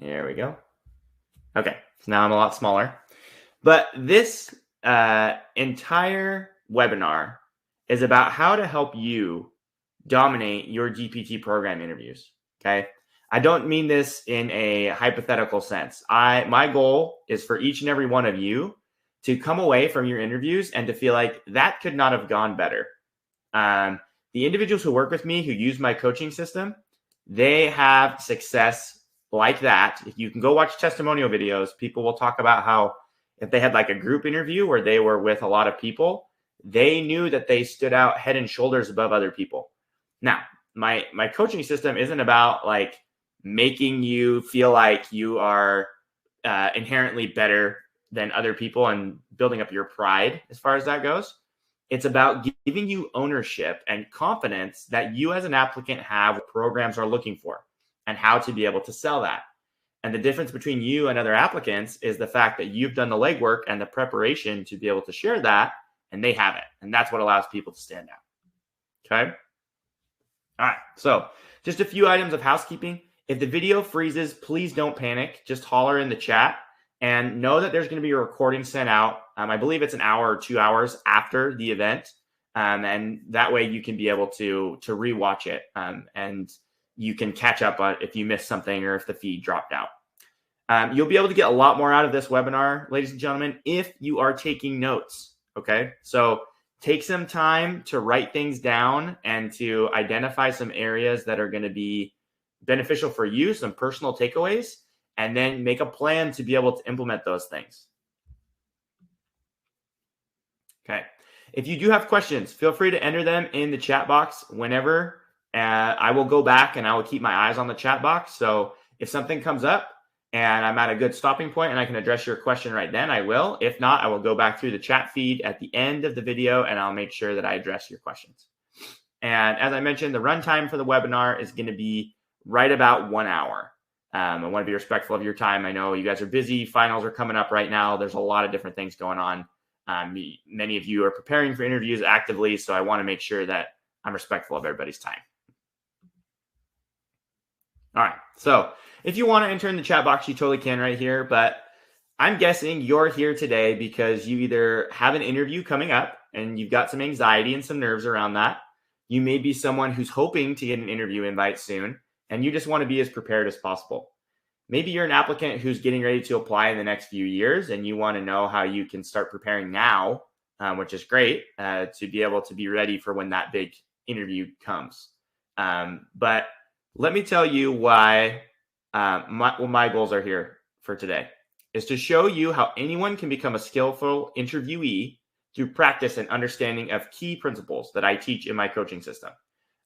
There we go. Okay, so now I'm a lot smaller. But this entire webinar is about how to help you dominate your DPT program interviews. Okay. I don't mean this in a hypothetical sense. My goal is for each and every one of you to come away from your interviews and to feel like that could not have gone better. The individuals who work with me who use my coaching system, they have success like that. If you can go watch testimonial videos, people will talk about how if they had like a group interview where they were with a lot of people, they knew that they stood out head and shoulders above other people. Now, my coaching system isn't about like making you feel like you are inherently better than other people and building up your pride as far as that goes. It's about giving you ownership and confidence that you as an applicant have what programs are looking for and how to be able to sell that. And the difference between you and other applicants is the fact that you've done the legwork and the preparation to be able to share that, and they haven't. And that's what allows people to stand out. Okay. All right. So just a few items of housekeeping. If the video freezes, please don't panic. Just holler in the chat and know that there's going to be a recording sent out. I believe it's an hour or 2 hours after the event. And that way you can be able to rewatch it. And you can catch up on if you missed something or if the feed dropped out. You'll be able to get a lot more out of this webinar, ladies and gentlemen, if you are taking notes. Okay. So take some time to write things down and to identify some areas that are going to be beneficial for you, some personal takeaways, and then make a plan to be able to implement those things. Okay. If you do have questions, feel free to enter them in the chat box whenever. I will go back and I will keep my eyes on the chat box. So if something comes up and I'm at a good stopping point and I can address your question right then, I will. If not, I will go back through the chat feed at the end of the video and I'll make sure that I address your questions. And as I mentioned, the runtime for the webinar is going to be right about 1 hour. I want to be respectful of your time. I know you guys are busy. Finals are coming up right now. There's a lot of different things going on. Many of you are preparing for interviews actively, so I want to make sure that I'm respectful of everybody's time. All right. So if you want to enter in the chat box, you totally can right here. But I'm guessing you're here today because you either have an interview coming up and you've got some anxiety and some nerves around that. You may be someone who's hoping to get an interview invite soon, and you just want to be as prepared as possible. Maybe you're an applicant who's getting ready to apply in the next few years, and you want to know how you can start preparing now, which is great, to be able to be ready for when that big interview comes. But let me tell you why my goals are here for today is to show you how anyone can become a skillful interviewee through practice and understanding of key principles that I teach in my coaching system.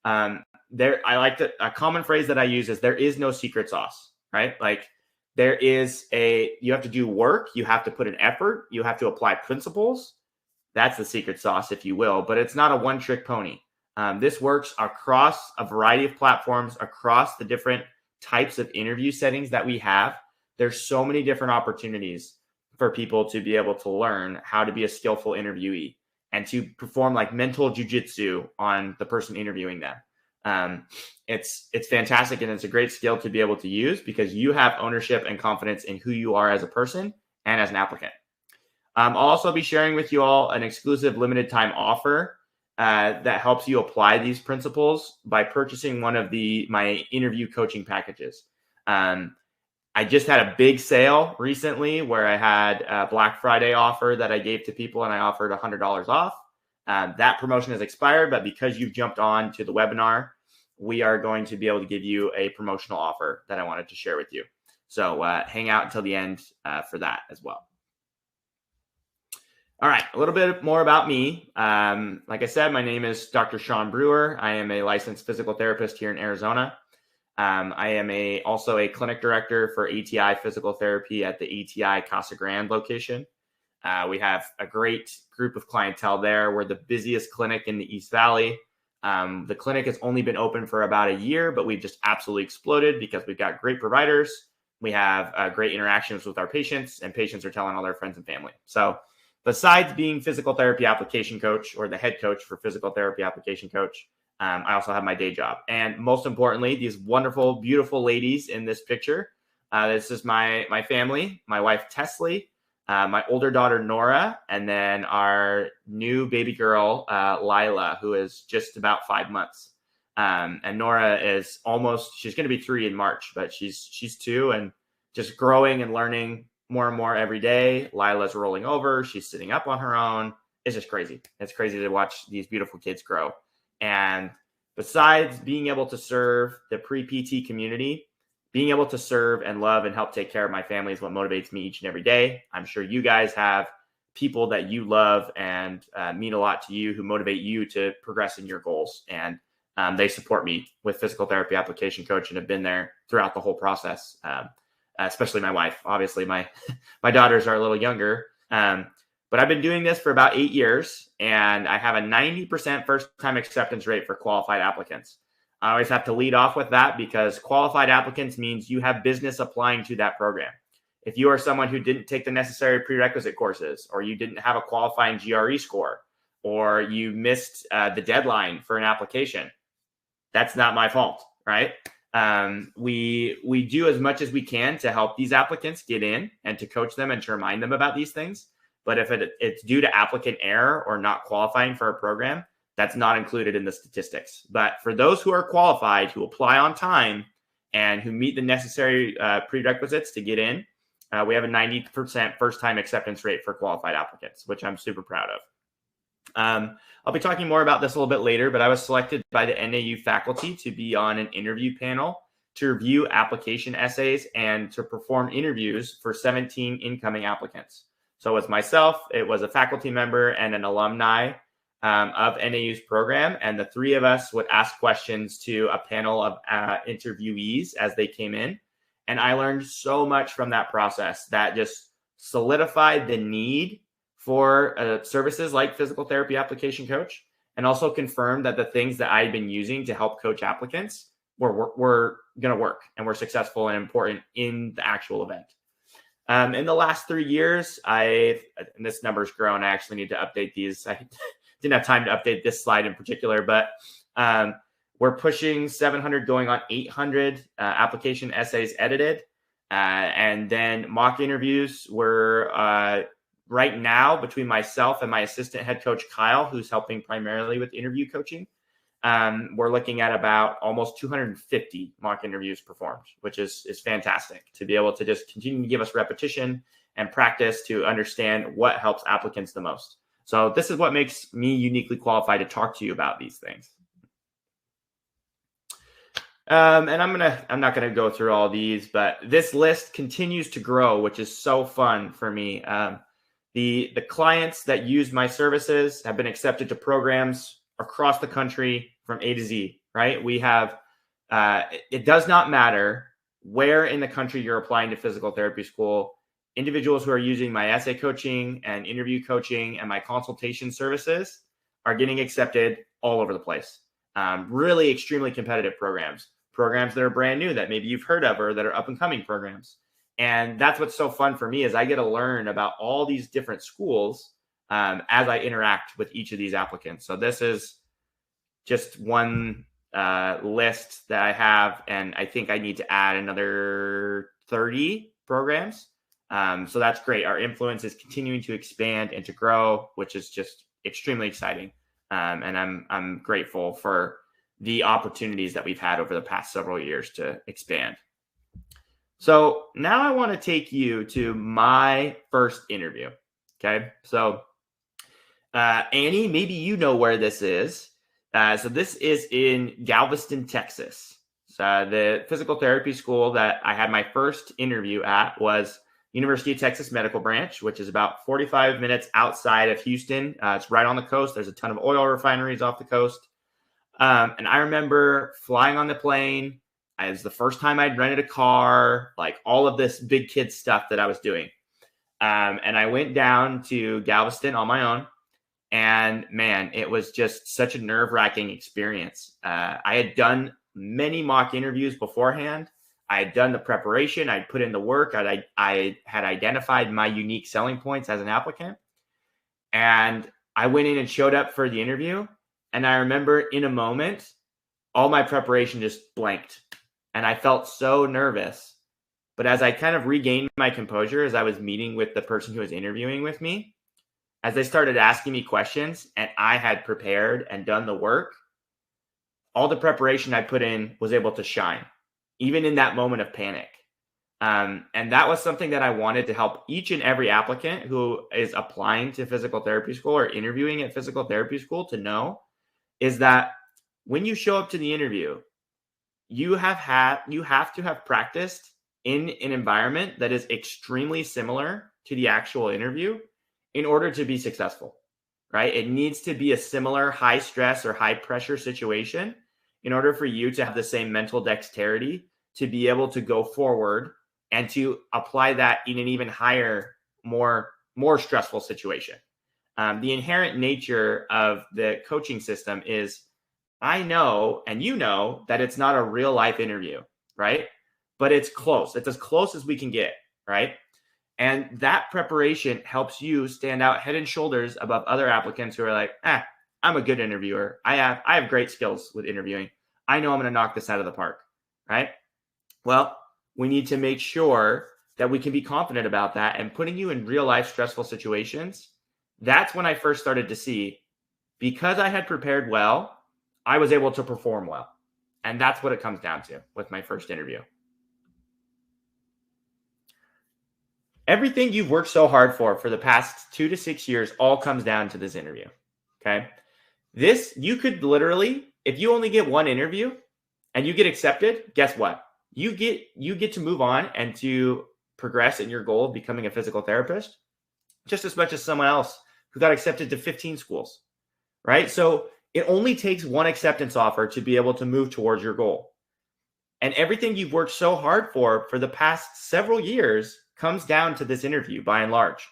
A common phrase that I use is there is no secret sauce, right? Like you have to do work, you have to put an effort, you have to apply principles. That's the secret sauce, if you will, but it's not a one-trick pony. This works across a variety of platforms, across the different types of interview settings that we have. There's so many different opportunities for people to be able to learn how to be a skillful interviewee and to perform like mental jujitsu on the person interviewing them. It's fantastic, and it's a great skill to be able to use because you have ownership and confidence in who you are as a person and as an applicant. I'll also be sharing with you all an exclusive limited time offer that helps you apply these principles by purchasing one of my interview coaching packages. I just had a big sale recently where I had a Black Friday offer that I gave to people and I offered $100 off. That promotion has expired, but because you've jumped on to the webinar, we are going to be able to give you a promotional offer that I wanted to share with you. So hang out until the end for that as well. All right, a little bit more about me. Like I said, my name is Dr. Sean Brewer. I am a licensed physical therapist here in Arizona. I am also a clinic director for ATI Physical Therapy at the ATI Casa Grande location. We have a great group of clientele there. We're the busiest clinic in the East Valley. The clinic has only been open for about a year, but we've just absolutely exploded because we've got great providers. We have great interactions with our patients, and patients are telling all their friends and family. So besides being physical therapy application coach or the head coach for physical therapy application coach, I also have my day job. And most importantly, these wonderful, beautiful ladies in this picture This is my family, my wife, Tesley, my older daughter, Nora, and then our new baby girl, Lila, who is just about 5 months. And Nora is she's going to be 3 in March, but she's 2 and just growing and learning more and more every day. Lila's rolling over. She's sitting up on her own. It's just crazy. It's crazy to watch these beautiful kids grow. And besides being able to serve the pre-PT community, being able to serve and love and help take care of my family is what motivates me each and every day. I'm sure you guys have people that you love and mean a lot to you who motivate you to progress in your goals. And they support me with physical therapy application coach and have been there throughout the whole process. Especially my wife. Obviously, my daughters are a little younger. But I've been doing this for about 8 years, and I have a 90% first-time acceptance rate for qualified applicants. I always have to lead off with that because qualified applicants means you have business applying to that program. If you are someone who didn't take the necessary prerequisite courses, or you didn't have a qualifying GRE score, or you missed the deadline for an application, that's not my fault, right? We do as much as we can to help these applicants get in and to coach them and to remind them about these things. But if it's due to applicant error or not qualifying for a program, that's not included in the statistics. But for those who are qualified, who apply on time, and who meet the necessary prerequisites to get in, we have a 90% first-time acceptance rate for qualified applicants, which I'm super proud of. I'll be talking more about this a little bit later, but I was selected by the NAU faculty to be on an interview panel to review application essays and to perform interviews for 17 incoming applicants. So it was myself, it was a faculty member and an alumni of NAU's program, and the 3 of us would ask questions to a panel of interviewees as they came in. And I learned so much from that process that just solidified the need for services like physical therapy application coach, and also confirmed that the things that I had been using to help coach applicants were going to work and were successful and important in the actual event. In the last 3 years, and this number's grown. I actually need to update these. I didn't have time to update this slide in particular, but we're pushing 700, going on 800 application essays edited. And then mock interviews were right now between myself and my assistant head coach, Kyle, who's helping primarily with interview coaching. We're looking at about almost 250 mock interviews performed, which is fantastic to be able to just continue to give us repetition and practice to understand what helps applicants the most. So this is what makes me uniquely qualified to talk to you about these things. And I'm not gonna go through all these, but this list continues to grow, which is so fun for me. The clients that use my services have been accepted to programs across the country from A to Z, right? We have, it does not matter where in the country you're applying to physical therapy school. Individuals who are using my essay coaching and interview coaching and my consultation services are getting accepted all over the place. Really extremely competitive programs that are brand new that maybe you've heard of or that are up and coming programs. And that's what's so fun for me is I get to learn about all these different schools as I interact with each of these applicants. So this is just one list that I have, and I think I need to add another 30 programs. So that's great. Our influence is continuing to expand and to grow, which is just extremely exciting. And I'm grateful for the opportunities that we've had over the past several years to expand. So now I want to take you to my first interview. Okay. So Annie, maybe you know where this is. So this is in Galveston, Texas. So the physical therapy school that I had my first interview at was University of Texas Medical Branch, which is about 45 minutes outside of Houston. It's right on the coast. There's a ton of oil refineries off the coast. And I remember flying on the plane. It was the first time I'd rented a car, like all of this big kid stuff that I was doing. And I went down to Galveston on my own. And man, it was just such a nerve-wracking experience. I had done many mock interviews beforehand. I had done the preparation. I'd put in the work. I had identified my unique selling points as an applicant. And I went in and showed up for the interview. And I remember in a moment, all my preparation just blanked. And I felt so nervous. But as I kind of regained my composure as I was meeting with the person who was interviewing with me, as they started asking me questions and I had prepared and done the work, all the preparation I put in was able to shine, even in that moment of panic. And that was something that I wanted to help each and every applicant who is applying to physical therapy school or interviewing at physical therapy school to know, is that when you show up to the interview, you have to have practiced in an environment that is extremely similar to the actual interview in order to be successful, right? It needs to be a similar high stress or high pressure situation in order for you to have the same mental dexterity to be able to go forward and to apply that in an even higher, more stressful situation. The inherent nature of the coaching system is, I know and you know that it's not a real life interview, right? But it's close. It's as close as we can get, right? And that preparation helps you stand out head and shoulders above other applicants who are like, I'm a good interviewer. I have great skills with interviewing. I know I'm going to knock this out of the park, right? Well, we need to make sure that we can be confident about that, and putting you in real life stressful situations. That's when I first started to see, because I had prepared well, I was able to perform well. And that's what it comes down to with my first interview. Everything you've worked so hard for the past 2 to 6 years all comes down to this interview. Okay. This, you could literally, if you only get one interview and you get accepted, guess what? You get to move on and to progress in your goal of becoming a physical therapist just as much as someone else who got accepted to 15 schools, right? So it only takes one acceptance offer to be able to move towards your goal. And everything you've worked so hard for the past several years comes down to this interview by and large.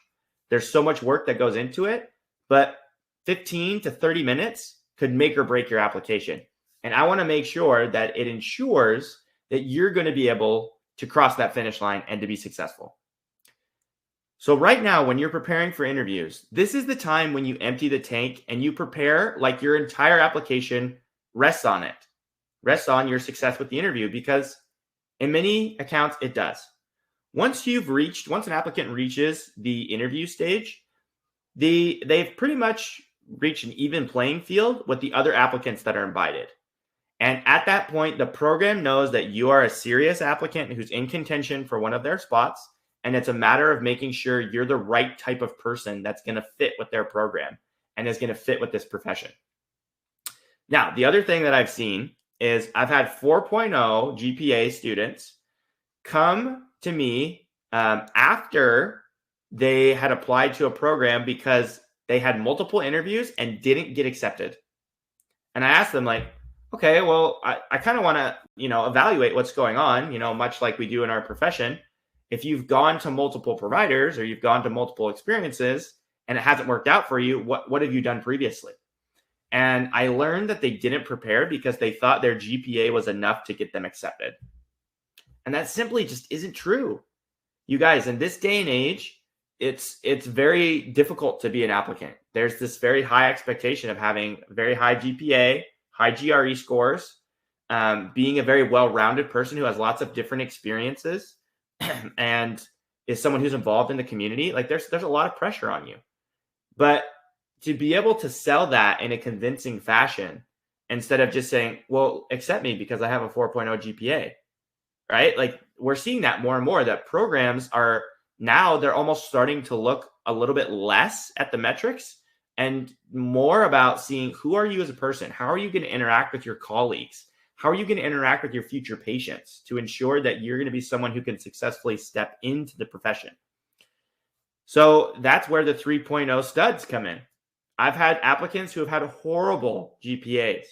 There's so much work that goes into it, but 15 to 30 minutes could make or break your application. And I want to make sure that it ensures that you're going to be able to cross that finish line and to be successful. So right now, when you're preparing for interviews, this is the time when you empty the tank and you prepare like your entire application rests on it. Rests on your success with the interview, because in many accounts, it does. Once an applicant reaches the interview stage, they've pretty much reached an even playing field with the other applicants that are invited. And at that point, the program knows that you are a serious applicant who's in contention for one of their spots. And it's a matter of making sure you're the right type of person that's going to fit with their program and is going to fit with this profession. Now, the other thing that I've seen is I've had 4.0 GPA students come to me after they had applied to a program because they had multiple interviews and didn't get accepted. And I asked them, like, okay, well, I kind of want to, evaluate what's going on, much like we do in our profession. If you've gone to multiple providers or you've gone to multiple experiences and it hasn't worked out for you, what have you done previously? And I learned that they didn't prepare because they thought their GPA was enough to get them accepted. And that simply just isn't true. You guys, in this day and age, it's very difficult to be an applicant. There's this very high expectation of having very high GPA, high GRE scores, being a very well-rounded person who has lots of different experiences and is someone who's involved in the community. Like there's a lot of pressure on you. But to be able to sell that in a convincing fashion, instead of just saying, well, accept me because I have a 4.0 GPA, right? Like we're seeing that more and more, that programs are now, they're almost starting to look a little bit less at the metrics and more about seeing, who are you as a person? How are you going to interact with your colleagues? How are you going to interact with your future patients to ensure that you're going to be someone who can successfully step into the profession? So that's where the 3.0 studs come in. I've had applicants who have had horrible GPAs.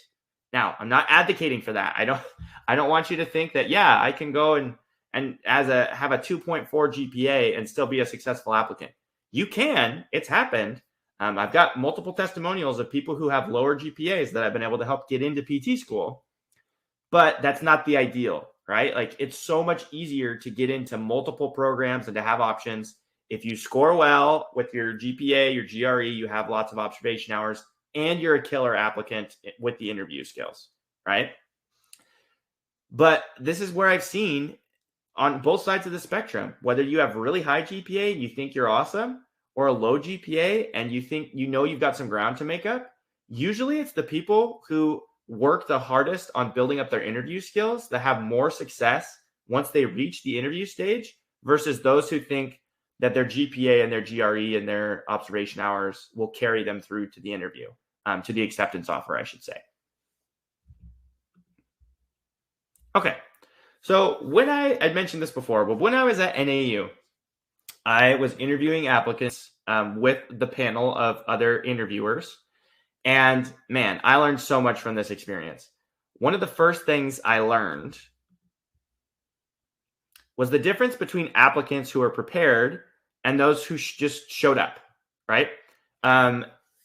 Now, I'm not advocating for that. I don't want you to think that, yeah, I can go and have a 2.4 GPA and still be a successful applicant. You can. It's happened. I've got multiple testimonials of people who have lower GPAs that I've been able to help get into PT school. But that's not the ideal, right? Like it's so much easier to get into multiple programs and to have options. If you score well with your GPA, your GRE, you have lots of observation hours, and you're a killer applicant with the interview skills, right? But this is where I've seen on both sides of the spectrum, whether you have really high GPA and you think you're awesome, or a low GPA and you think you've got some ground to make up, usually it's the people who work the hardest on building up their interview skills that have more success once they reach the interview stage versus those who think that their GPA and their GRE and their observation hours will carry them through to the interview, to the acceptance offer, I should say. Okay. So I'd mentioned this before, but when I was at NAU, I was interviewing applicants with the panel of other interviewers. And man, I learned so much from this experience. One of the first things I learned was the difference between applicants who are prepared and those who just showed up, right?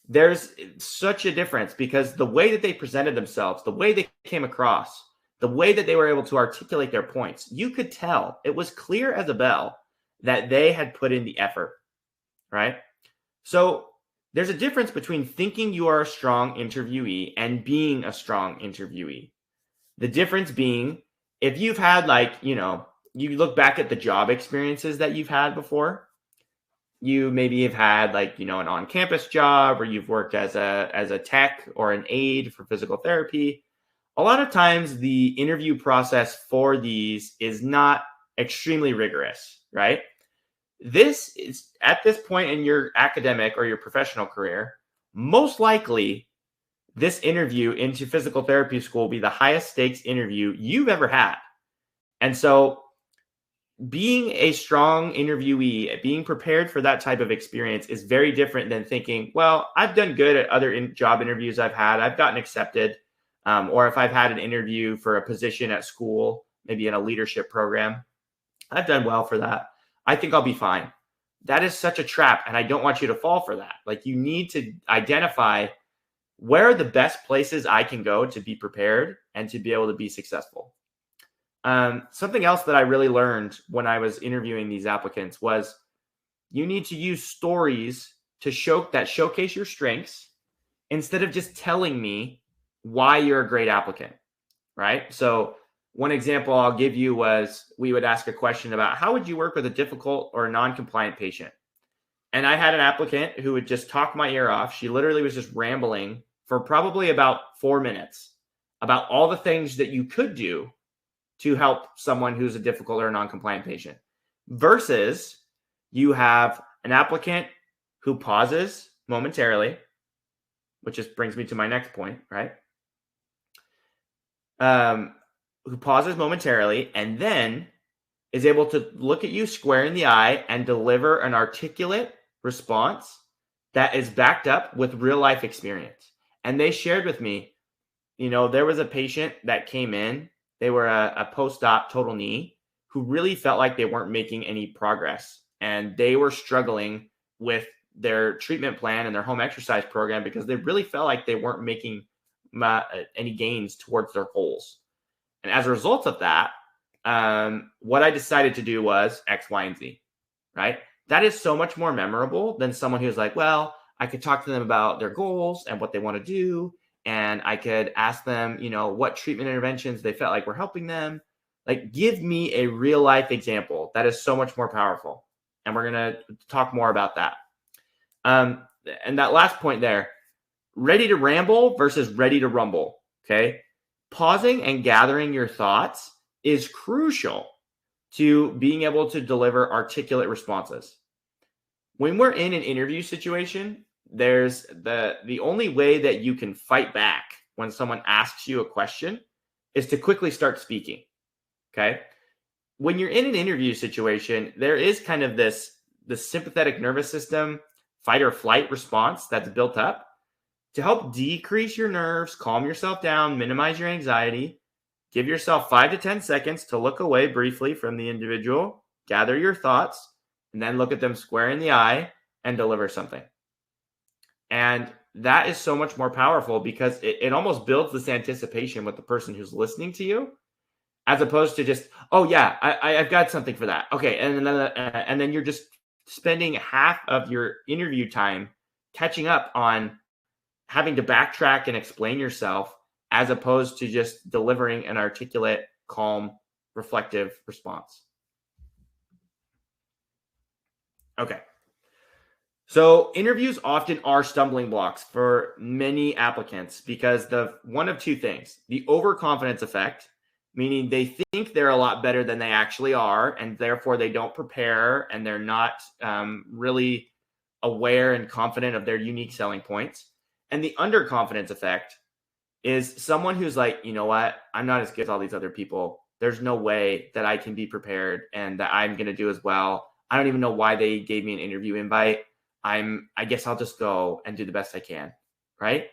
There's such a difference because the way that they presented themselves, the way they came across, the way that they were able to articulate their points, you could tell it was clear as a bell that they had put in the effort, right? So there's a difference between thinking you are a strong interviewee and being a strong interviewee. The difference being, if you've had you look back at the job experiences that you've had before, you maybe have had an on-campus job, or you've worked as a tech or an aide for physical therapy. A lot of times the interview process for these is not extremely rigorous, right? This is, at this point in your academic or your professional career, most likely this interview into physical therapy school will be the highest stakes interview you've ever had. And so being a strong interviewee, being prepared for that type of experience is very different than thinking, well, I've done good at other job interviews I've had. I've gotten accepted. Or if I've had an interview for a position at school, maybe in a leadership program, I've done well for that. I think I'll be fine. That is such a trap, and I don't want you to fall for that. You need to identify where are the best places I can go to be prepared and to be able to be successful. Something else that I really learned when I was interviewing these applicants was you need to use stories to showcase your strengths instead of just telling me why you're a great applicant, right? So one example I'll give you was we would ask a question about how would you work with a difficult or a non-compliant patient? And I had an applicant who would just talk my ear off. She literally was just rambling for probably about 4 minutes about all the things that you could do to help someone who's a difficult or a non-compliant patient. Versus you have an applicant who pauses momentarily, which just brings me to my next point, right? Who pauses momentarily and then is able to look at you square in the eye and deliver an articulate response that is backed up with real life experience. And they shared with me, there was a patient that came in, they were a post-op total knee who really felt like they weren't making any progress. And they were struggling with their treatment plan and their home exercise program because they really felt like they weren't making any gains towards their goals. And as a result of that, what I decided to do was X, Y, and Z, right? That is so much more memorable than someone who's like, well, I could talk to them about their goals and what they want to do. And I could ask them, what treatment interventions they felt like were helping them. Give me a real life example. That is so much more powerful. And we're going to talk more about that. And that last point there, ready to ramble versus ready to rumble. Okay. Pausing and gathering your thoughts is crucial to being able to deliver articulate responses. When we're in an interview situation, there's the only way that you can fight back when someone asks you a question is to quickly start speaking. Okay. When you're in an interview situation, there is kind of the sympathetic nervous system fight or flight response that's built up to help decrease your nerves, calm yourself down, minimize your anxiety. Give yourself 5 to 10 seconds to look away briefly from the individual, gather your thoughts, and then look at them square in the eye and deliver something. And that is so much more powerful because it almost builds this anticipation with the person who's listening to you, as opposed to just, oh yeah, I've got something for that. Okay, and then you're just spending half of your interview time catching up on having to backtrack and explain yourself, as opposed to just delivering an articulate, calm, reflective response. Okay. So interviews often are stumbling blocks for many applicants because the one of two things: the overconfidence effect, meaning they think they're a lot better than they actually are, and therefore they don't prepare and they're not really aware and confident of their unique selling points. And the underconfidence effect is someone who's like, you know what, I'm not as good as all these other people. There's no way that I can be prepared and that I'm going to do as well. I don't even know why they gave me an interview invite. I guess I'll just go and do the best I can, right?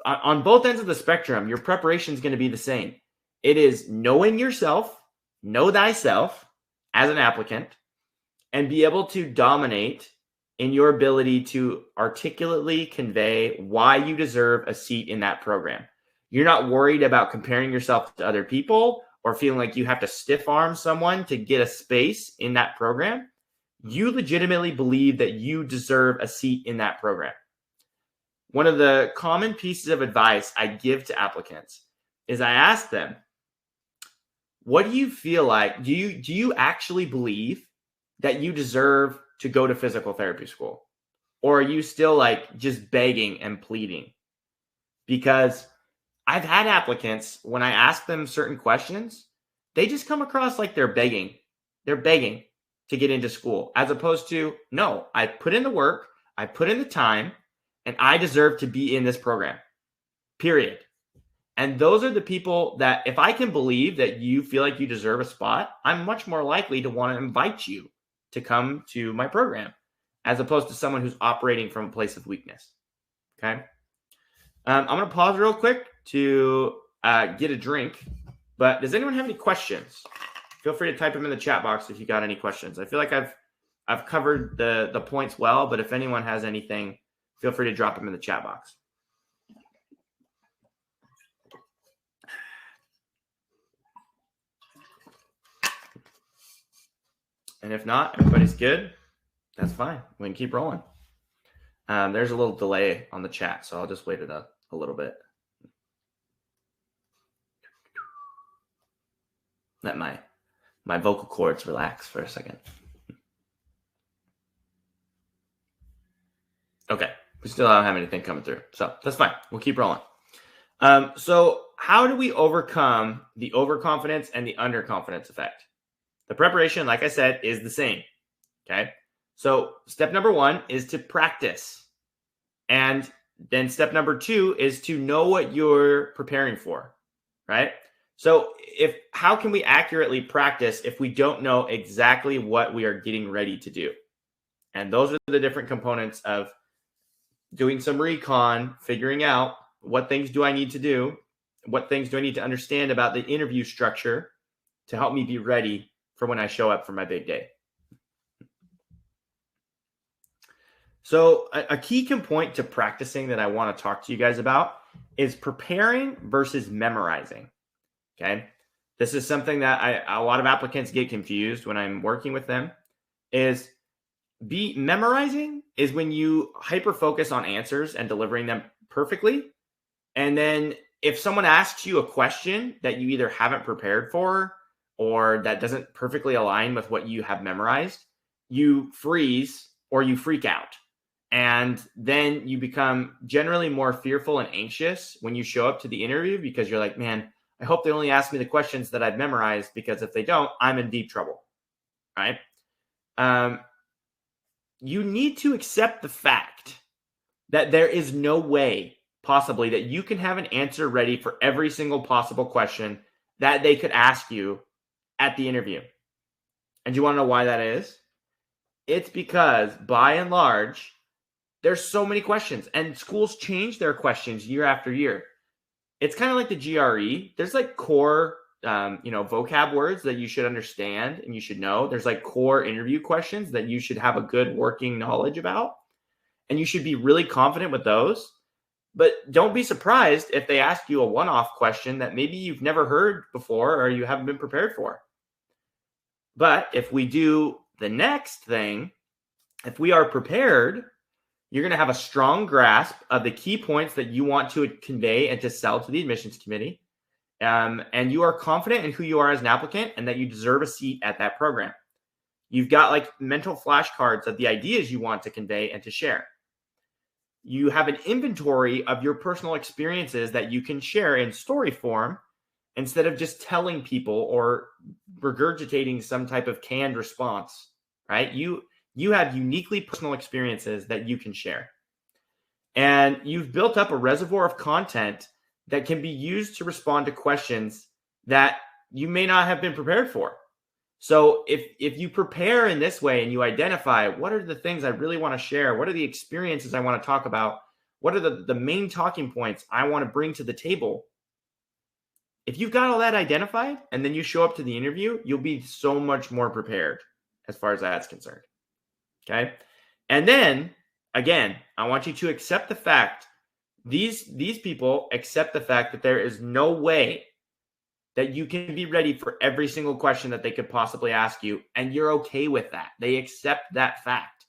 On both ends of the spectrum, your preparation is going to be the same. It is knowing yourself, know thyself as an applicant, and be able to dominate in your ability to articulately convey why you deserve a seat in that program. You're not worried about comparing yourself to other people or feeling like you have to stiff arm someone to get a space in that program. You legitimately believe that you deserve a seat in that program. One of the common pieces of advice I give to applicants is I ask them, what do you feel like? Do you actually believe that you deserve to go to physical therapy school? Or are you still like just begging and pleading? Because I've had applicants, when I ask them certain questions, they just come across like they're begging. They're begging to get into school, as opposed to, no, I put in the work, I put in the time, and I deserve to be in this program, period. And those are the people that, if I can believe that you feel like you deserve a spot, I'm much more likely to want to invite you to come to my program, as opposed to someone who's operating from a place of weakness. Okay. I'm going to pause real quick to get a drink, but does anyone have any questions? Feel free to type them in the chat box if you got any questions. I feel like I've covered the points well, but if anyone has anything, feel free to drop them in the chat box. And if not, everybody's good. That's fine. We can keep rolling. There's a little delay on the chat, so I'll just wait it a little bit. Let my vocal cords relax for a second. Okay, we still don't have anything coming through, so that's fine. We'll keep rolling. So how do we overcome the overconfidence and the underconfidence effect? The preparation, like I said, is the same. Okay. So step number one is to practice. And then step number two is to know what you're preparing for, right? So how can we accurately practice if we don't know exactly what we are getting ready to do? And those are the different components of doing some recon, figuring out what things do I need to do? What things do I need to understand about the interview structure to help me be ready for when I show up for my big day? So a key component to practicing that I want to talk to you guys about is preparing versus memorizing. Okay. This is something that a lot of applicants get confused when I'm working with them. Memorizing is when you hyper focus on answers and delivering them perfectly. And then if someone asks you a question that you either haven't prepared for or that doesn't perfectly align with what you have memorized, you freeze or you freak out. And then you become generally more fearful and anxious when you show up to the interview because you're like, man, I hope they only ask me the questions that I've memorized, because if they don't, I'm in deep trouble, right? You need to accept the fact that there is no way possibly that you can have an answer ready for every single possible question that they could ask you at the interview. And you want to know why that is? It's because by and large, there's so many questions, and schools change their questions year after year. It's kind of like the GRE. There's like core, vocab words that you should understand and you should know. There's like core interview questions that you should have a good working knowledge about, and you should be really confident with those. But don't be surprised if they ask you a one-off question that maybe you've never heard before or you haven't been prepared for. But if we do the next thing, if we are prepared, you're going to have a strong grasp of the key points that you want to convey and to sell to the admissions committee. And you are confident in who you are as an applicant and that you deserve a seat at that program. You've got like mental flashcards of the ideas you want to convey and to share. You have an inventory of your personal experiences that you can share in story form instead of just telling people or regurgitating some type of canned response, right? You have uniquely personal experiences that you can share. And you've built up a reservoir of content that can be used to respond to questions that you may not have been prepared for. So if you prepare in this way and you identify what are the things I really want to share, what are the experiences I want to talk about, what are the main talking points I want to bring to the table, if you've got all that identified and then you show up to the interview, you'll be so much more prepared as far as that's concerned. Okay. And then again, I want you to accept the fact, these people accept the fact that there is no way that you can be ready for every single question that they could possibly ask you. And you're okay with that. They accept that fact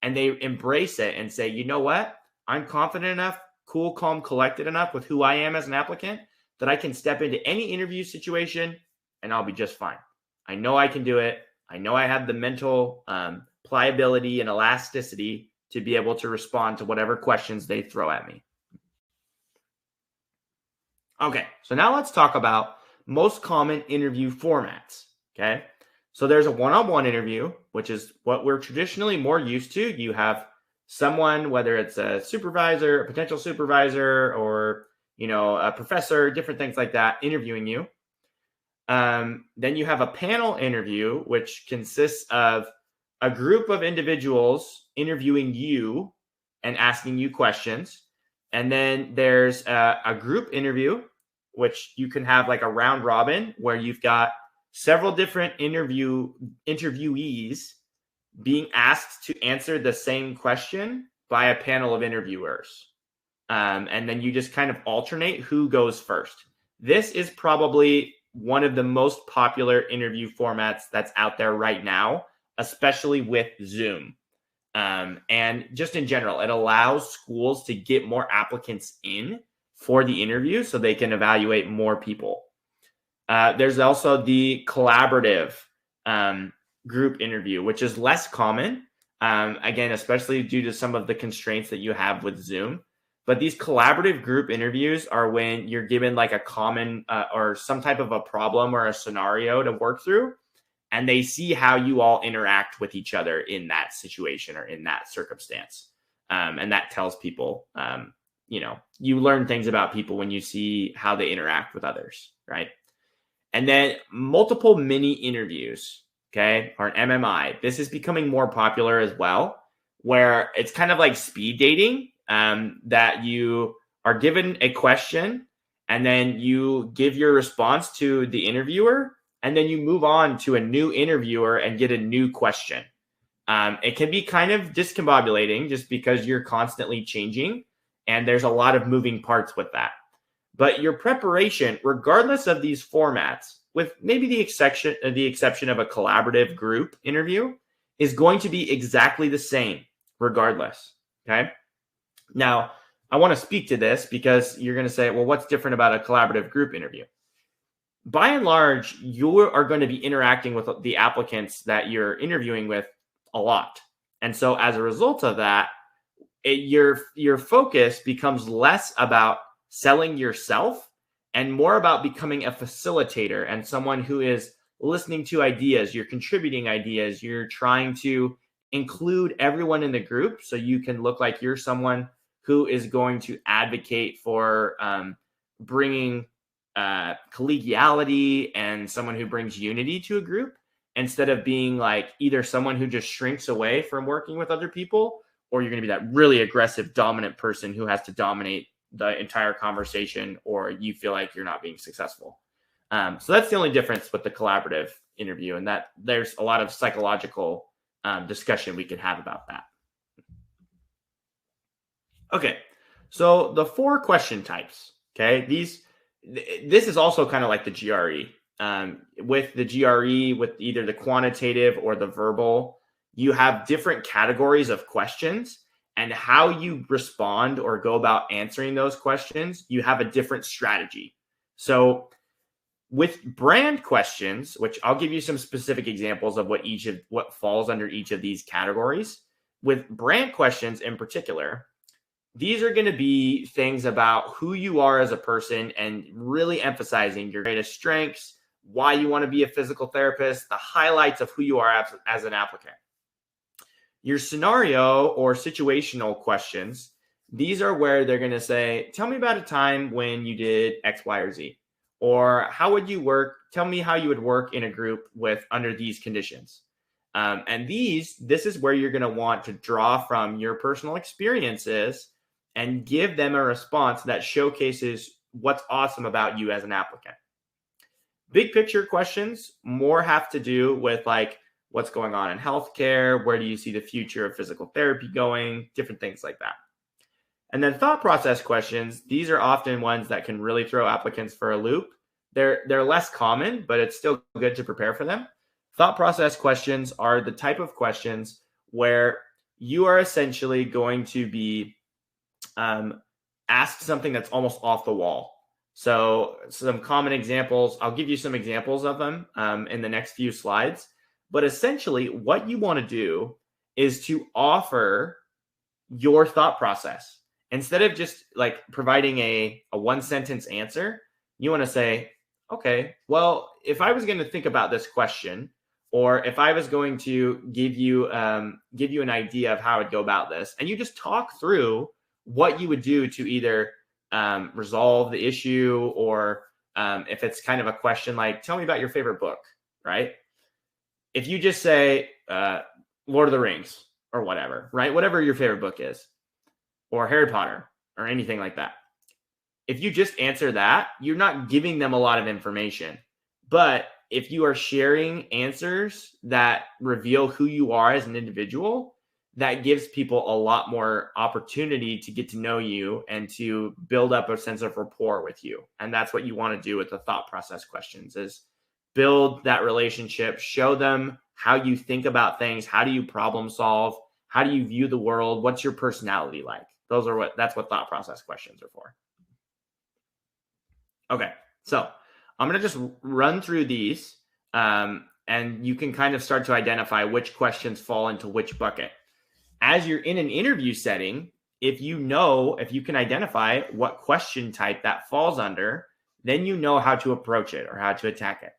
and they embrace it and say, you know what? I'm confident enough, cool, calm, collected enough with who I am as an applicant that I can step into any interview situation and I'll be just fine. I know I can do it. I know I have the mental pliability and elasticity to be able to respond to whatever questions they throw at me. Okay, so now let's talk about most common interview formats. Okay, so there's a one-on-one interview, which is what we're traditionally more used to. You have someone, whether it's a supervisor, a potential supervisor, or a professor, different things like that, interviewing you. Then you have a panel interview, which consists of a group of individuals interviewing you and asking you questions. And then there's a group interview, which you can have like a round robin where you've got several different interviewees being asked to answer the same question by a panel of interviewers. And then you just kind of alternate who goes first. This is probably one of the most popular interview formats that's out there right now, especially with Zoom. And just in general, it allows schools to get more applicants in for the interview so they can evaluate more people. There's also the collaborative group interview, which is less common, again, especially due to some of the constraints that you have with Zoom. But these collaborative group interviews are when you're given like a common or some type of a problem or a scenario to work through, and they see how you all interact with each other in that situation or in that circumstance. And that tells people, you learn things about people when you see how they interact with others, right? And then multiple mini interviews, okay, or an MMI. This is becoming more popular as well, where it's kind of like speed dating, that you are given a question and then you give your response to the interviewer and then you move on to a new interviewer and get a new question. It can be kind of discombobulating just because you're constantly changing and there's a lot of moving parts with that. But your preparation, regardless of these formats, with maybe the exception of a collaborative group interview, is going to be exactly the same regardless, okay? Now, I want to speak to this because you're going to say, well, what's different about a collaborative group interview? By and large, you are going to be interacting with the applicants that you're interviewing with a lot. And so as a result of that, your focus becomes less about selling yourself and more about becoming a facilitator and someone who is listening to ideas. You're contributing ideas. You're trying to include everyone in the group so you can look like you're someone who is going to advocate for bringing collegiality and someone who brings unity to a group, instead of being like either someone who just shrinks away from working with other people, or you're going to be that really aggressive, dominant person who has to dominate the entire conversation, or you feel like you're not being successful. So that's the only difference with the collaborative interview, and that there's a lot of psychological discussion we can have about that. Okay, so the 4 question types, okay, this is also kind of like the GRE. With the GRE, with either the quantitative or the verbal, you have different categories of questions, and how you respond or go about answering those questions, you have a different strategy. So With brand questions, which I'll give you some specific examples of what falls under each of these categories. With brand questions in particular, these are going to be things about who you are as a person and really emphasizing your greatest strengths, why you want to be a physical therapist, the highlights of who you are as an applicant. Your scenario or situational questions, these are where they're going to say, tell me about a time when you did X, Y, or Z. Or how would you work? Tell me how you would work in a group with under these conditions. And this is where you're going to want to draw from your personal experiences and give them a response that showcases what's awesome about you as an applicant. Big picture questions more have to do with like what's going on in healthcare, where do you see the future of physical therapy going, different things like that. And then thought process questions, these are often ones that can really throw applicants for a loop. They're less common, but it's still good to prepare for them. Thought process questions are the type of questions where you are essentially going to be asked something that's almost off the wall. So some common examples, I'll give you some examples of them in the next few slides. But essentially what you want to do is to offer your thought process. Instead of just like providing a one sentence answer, you want to say, okay, well, if I was going to think about this question, or if I was going to give you an idea of how I'd go about this, and you just talk through what you would do to either resolve the issue, or if it's kind of a question like, tell me about your favorite book, right? If you just say Lord of the Rings or whatever, right? Whatever your favorite book is, or Harry Potter or anything like that. If you just answer that, you're not giving them a lot of information. But if you are sharing answers that reveal who you are as an individual, that gives people a lot more opportunity to get to know you and to build up a sense of rapport with you. And that's what you want to do with the thought process questions, is build that relationship, show them how you think about things, how do you problem solve, how do you view the world, what's your personality like? That's what thought process questions are for. Okay, so I'm going to just run through these and you can kind of start to identify which questions fall into which bucket. As you're in an interview setting, if you can identify what question type that falls under, then you know how to approach it or how to attack it.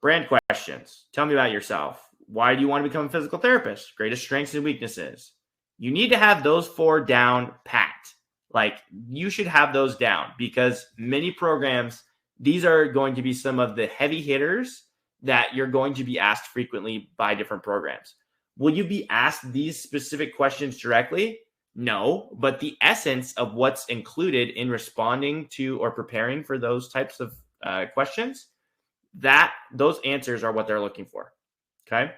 Brand questions. Tell me about yourself. Why do you want to become a physical therapist? Greatest strengths and weaknesses. You need to have those 4 down pat. Like, you should have those down, because many programs, these are going to be some of the heavy hitters that you're going to be asked frequently by different programs. Will you be asked these specific questions directly? No, but the essence of what's included in responding to or preparing for those types of questions, those answers are what they're looking for. Okay.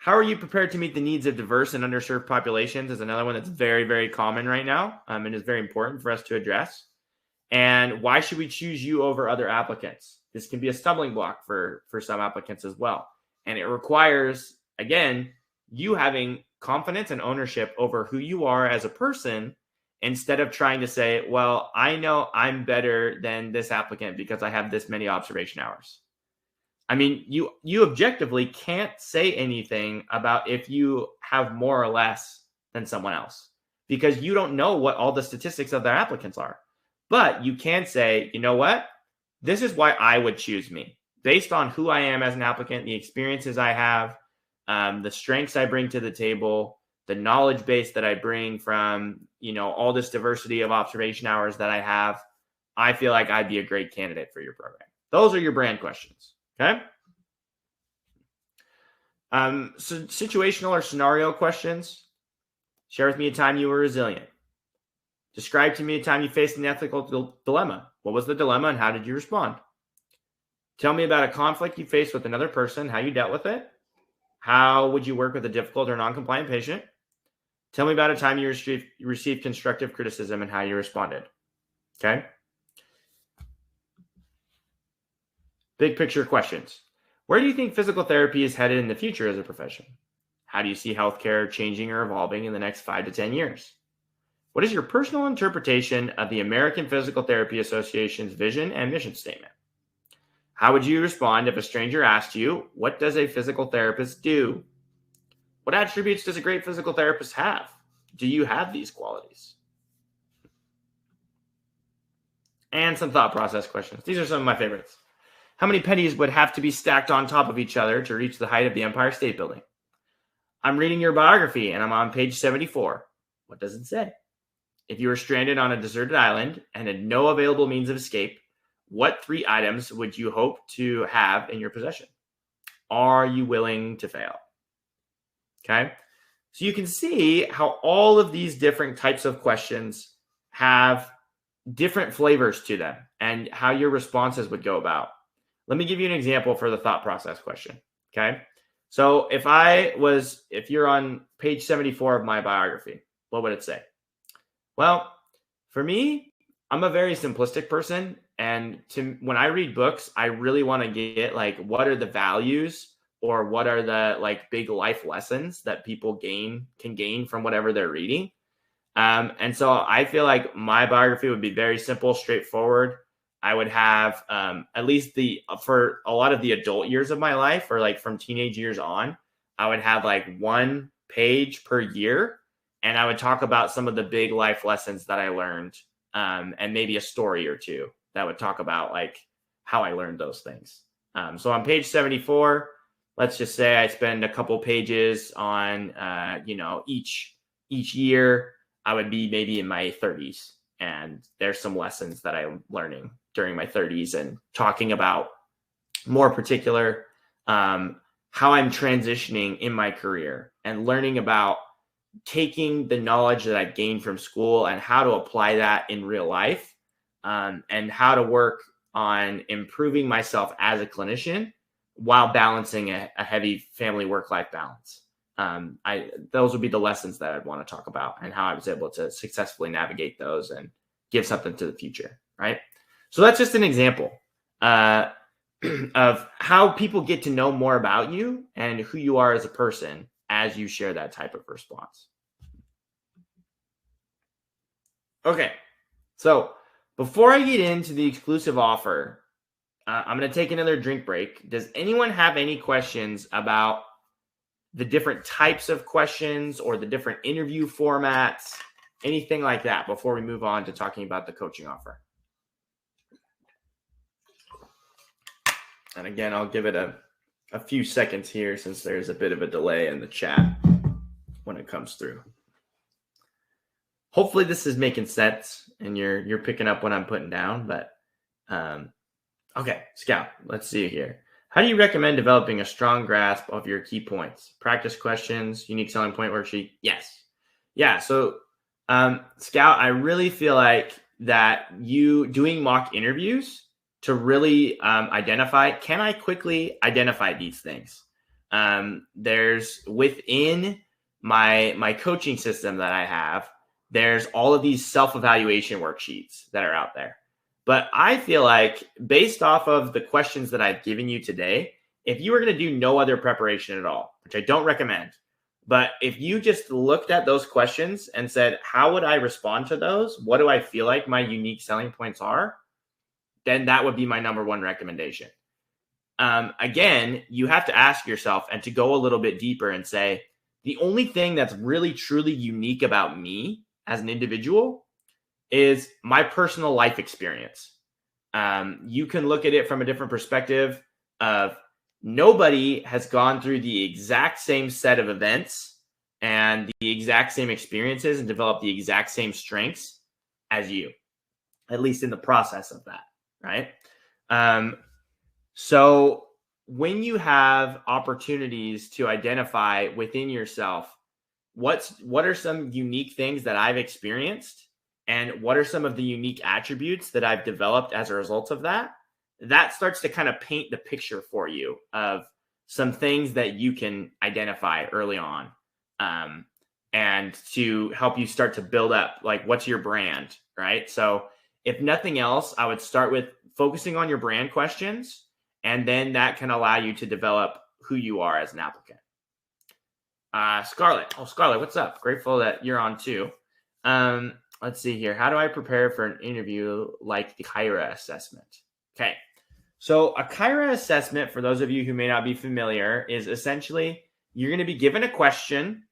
How are you prepared to meet the needs of diverse and underserved populations is another one that's very, very common right now and is very important for us to address. And why should we choose you over other applicants? This can be a stumbling block for some applicants as well. And it requires, again, you having confidence and ownership over who you are as a person, instead of trying to say, well, I know I'm better than this applicant because I have this many observation hours. I mean, you objectively can't say anything about if you have more or less than someone else, because you don't know what all the statistics of their applicants are. But you can say, you know what? This is why I would choose me, based on who I am as an applicant, the experiences I have, the strengths I bring to the table, the knowledge base that I bring from, all this diversity of observation hours that I have. I feel like I'd be a great candidate for your program. Those are your brand questions. Okay. So situational or scenario questions. Share with me a time you were resilient. Describe to me a time you faced an ethical dilemma. What was the dilemma and how did you respond? Tell me about a conflict you faced with another person, how you dealt with it. How would you work with a difficult or non-compliant patient? Tell me about a time you received constructive criticism and how you responded. Okay. Big picture questions. Where do you think physical therapy is headed in the future as a profession? How do you see healthcare changing or evolving in the next 5 to 10 years? What is your personal interpretation of the American Physical Therapy Association's vision and mission statement? How would you respond if a stranger asked you, what does a physical therapist do? What attributes does a great physical therapist have? Do you have these qualities? And some thought process questions. These are some of my favorites. How many pennies would have to be stacked on top of each other to reach the height of the Empire State Building? I'm reading your biography and I'm on page 74. What does it say? If you were stranded on a deserted island and had no available means of escape, what 3 items would you hope to have in your possession? Are you willing to fail? Okay. So you can see how all of these different types of questions have different flavors to them and how your responses would go about. Let me give you an example for the thought process question. Okay. So if you're on page 74 of my biography, what would it say? Well, for me, I'm a very simplistic person. And when I read books, I really want to get like, what are the values or what are the like big life lessons that people can gain from whatever they're reading. And so I feel like my biography would be very simple, straightforward. I would have at least for a lot of the adult years of my life, or like from teenage years on, I would have like 1 page per year. And I would talk about some of the big life lessons that I learned, and maybe a story or 2 that would talk about like how I learned those things. So on page 74, let's just say I spend a couple pages on, each year. I would be maybe in my 30s, and there's some lessons that I'm learning during my 30s and talking about more particular how I'm transitioning in my career and learning about taking the knowledge that I've gained from school and how to apply that in real life, and how to work on improving myself as a clinician while balancing a heavy family work-life balance. Those would be the lessons that I'd want to talk about and how I was able to successfully navigate those and give something to the future, right? So that's just an example of how people get to know more about you and who you are as a person as you share that type of response. Okay, so before I get into the exclusive offer, I'm going to take another drink break. Does anyone have any questions about the different types of questions or the different interview formats, anything like that, before we move on to talking about the coaching offer? And again, I'll give it a few seconds here since there's a bit of a delay in the chat when it comes through. Hopefully this is making sense and you're picking up what I'm putting down, but okay, Scout, let's see here. How do you recommend developing a strong grasp of your key points? Practice questions, unique selling point worksheet? Yes. Yeah, so Scout, I really feel like that you doing mock interviews to really identify, can I quickly identify these things? There's within my coaching system that I have, there's all of these self-evaluation worksheets that are out there. But I feel like based off of the questions that I've given you today, if you were going to do no other preparation at all, which I don't recommend, but if you just looked at those questions and said, how would I respond to those? What do I feel like my unique selling points are? Then that would be my number 1 recommendation. Again, you have to ask yourself and to go a little bit deeper and say, the only thing that's really, truly unique about me as an individual is my personal life experience. You can look at it from a different perspective of nobody has gone through the exact same set of events and the exact same experiences and developed the exact same strengths as you, at least in the process of that, right? So when you have opportunities to identify within yourself, what are some unique things that I've experienced and what are some of the unique attributes that I've developed as a result of that, that starts to kind of paint the picture for you of some things that you can identify early on, and to help you start to build up, like, what's your brand, right? So if nothing else, I would start with focusing on your brand questions, and then that can allow you to develop who you are as an applicant. Scarlett. Oh, Scarlett, what's up? Grateful that you're on too. let's see here. How do I prepare for an interview like the Kyra assessment? Okay. So a Kyra assessment, for those of you who may not be familiar, is essentially you're going to be given a question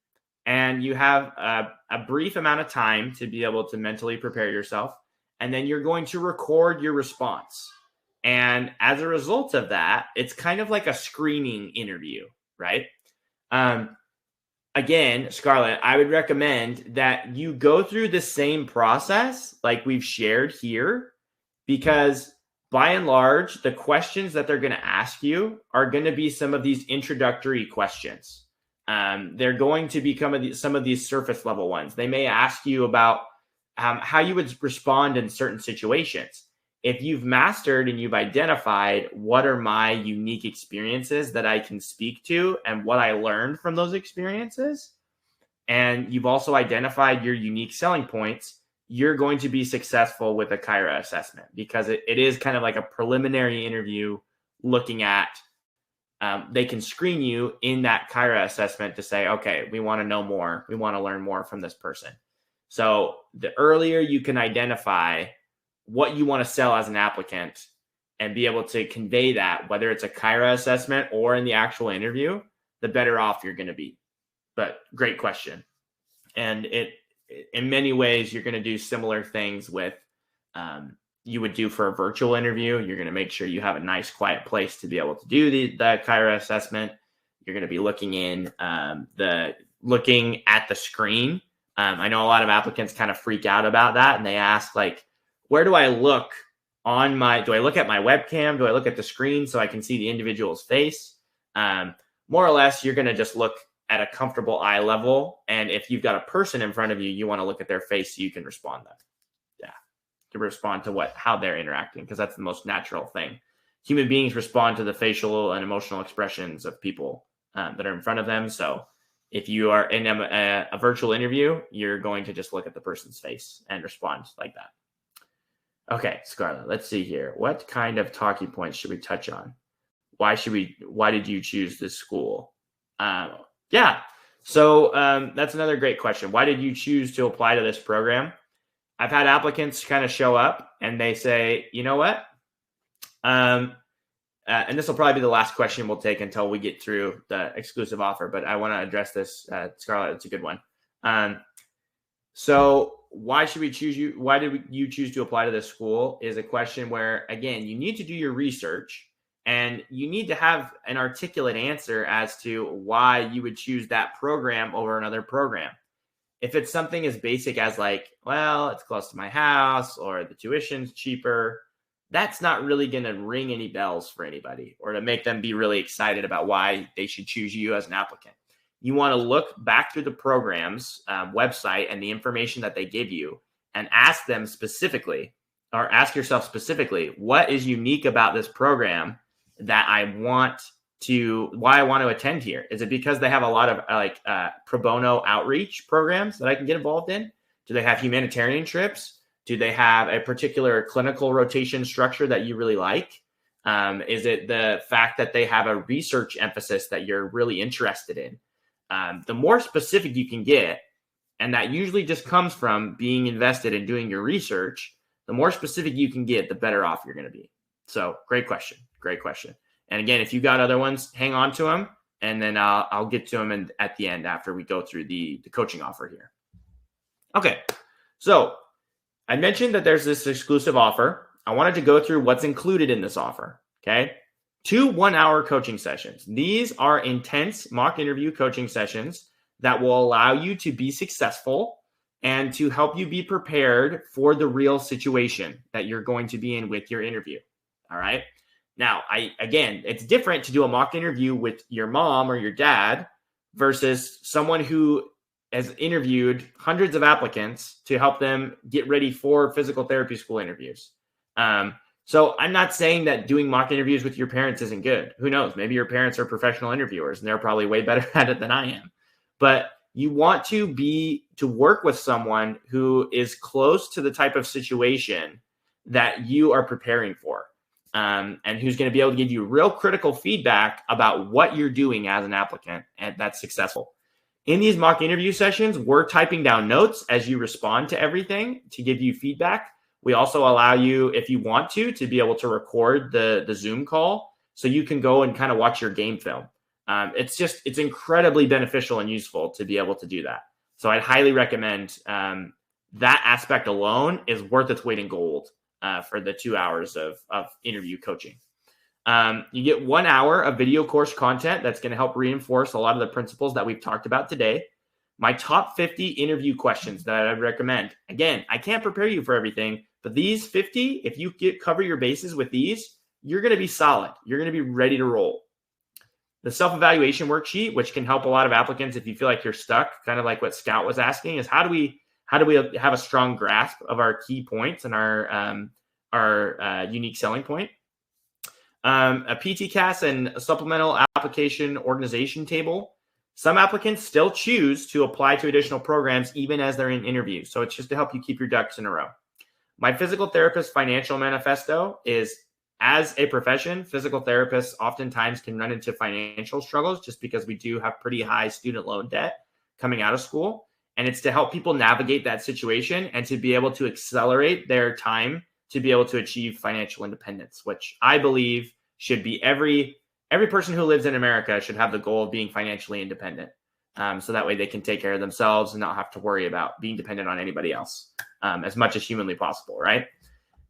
and you have a brief amount of time to be able to mentally prepare yourself. And then you're going to record your response. And as a result of that, it's kind of like a screening interview, right? Again, Scarlett, I would recommend that you go through the same process like we've shared here, because by and large, the questions that they're going to ask you are going to be some of these introductory questions. They're going to be some of these surface level ones. They may ask you about how you would respond in certain situations. If you've mastered and you've identified what are my unique experiences that I can speak to and what I learned from those experiences, and you've also identified your unique selling points, you're going to be successful with a Kyra assessment, because it is kind of like a preliminary interview looking at, they can screen you in that Kyra assessment to say, okay, we want to know more. We want to learn more from this person. So the earlier you can identify what you want to sell as an applicant and be able to convey that, whether it's a Kyra assessment or in the actual interview, the better off you're going to be. But great question. And in many ways, you're going to do similar things with you would do for a virtual interview. You're going to make sure you have a nice, quiet place to be able to do the Kyra assessment. You're going to be looking looking at the screen. I know a lot of applicants kind of freak out about that, and they ask, like, where do I look do I look at my webcam? Do I look at the screen so I can see the individual's face? More or less, you're going to just look at a comfortable eye level. And if you've got a person in front of you, you want to look at their face so you can respond to respond to how they're interacting, because that's the most natural thing. Human beings respond to the facial and emotional expressions of people that are in front of them. So if you are in a virtual interview, you're going to just look at the person's face and respond like that. Okay, Scarlett, let's see here. What kind of talking points should we touch on? Why did you choose this school? So that's another great question. Why did you choose to apply to this program? I've had applicants kind of show up and they say, you know what? And this will probably be the last question we'll take until we get through the exclusive offer, but I want to address this, Scarlett. It's a good one. So why should we choose you? Why did you choose to apply to this school is a question where, again, you need to do your research and you need to have an articulate answer as to why you would choose that program over another program. If it's something as basic as like, well, it's close to my house or the tuition's cheaper, that's not really going to ring any bells for anybody or to make them be really excited about why they should choose you as an applicant. You want to look back through the program's website and the information that they give you and ask them specifically, or ask yourself specifically, what is unique about this program that why I want to attend here? Is it because they have a lot of pro bono outreach programs that I can get involved in? Do they have humanitarian trips? Do they have a particular clinical rotation structure that you really like? Is it the fact that they have a research emphasis that you're really interested in? The more specific you can get, and that usually just comes from being invested in doing your research, the more specific you can get, the better off you're going to be. So great question. Great question. And again, if you got other ones, hang on to them, and then I'll get to them at the end after we go through the coaching offer here. Okay, so I mentioned that there's this exclusive offer. I wanted to go through what's included in this offer, okay? 2 1-hour coaching sessions. These are intense mock interview coaching sessions that will allow you to be successful and to help you be prepared for the real situation that you're going to be in with your interview, all right? Now, again, it's different to do a mock interview with your mom or your dad versus someone who has interviewed hundreds of applicants to help them get ready for physical therapy school interviews. So I'm not saying that doing mock interviews with your parents isn't good. Who knows? Maybe your parents are professional interviewers and they're probably way better at it than I am. But you want to work with someone who is close to the type of situation that you are preparing for. And who's going to be able to give you real critical feedback about what you're doing as an applicant and that's successful. In these mock interview sessions, we're typing down notes as you respond to everything to give you feedback. We also allow you, if you want to be able to record the Zoom call so you can go and kind of watch your game film. It's incredibly beneficial and useful to be able to do that. So I'd highly recommend that aspect alone is worth its weight in gold for the 2 hours of interview coaching. You get 1 hour of video course content that's going to help reinforce a lot of the principles that we've talked about today. My top 50 interview questions that I'd recommend. Again, I can't prepare you for everything, but these 50, if you cover your bases with these, you're going to be solid. You're going to be ready to roll. The self-evaluation worksheet, which can help a lot of applicants if you feel like you're stuck, kind of like what Scout was asking, is how do we have a strong grasp of our key points and our unique selling point? A PTCAS and a supplemental application organization table. Some applicants still choose to apply to additional programs even as they're in interviews. So it's just to help you keep your ducks in a row. My physical therapist financial manifesto is, as a profession, physical therapists oftentimes can run into financial struggles just because we do have pretty high student loan debt coming out of school. And it's to help people navigate that situation and to be able to accelerate their time to be able to achieve financial independence, which I believe should be every person who lives in America should have the goal of being financially independent. So that way they can take care of themselves and not have to worry about being dependent on anybody else as much as humanly possible, right?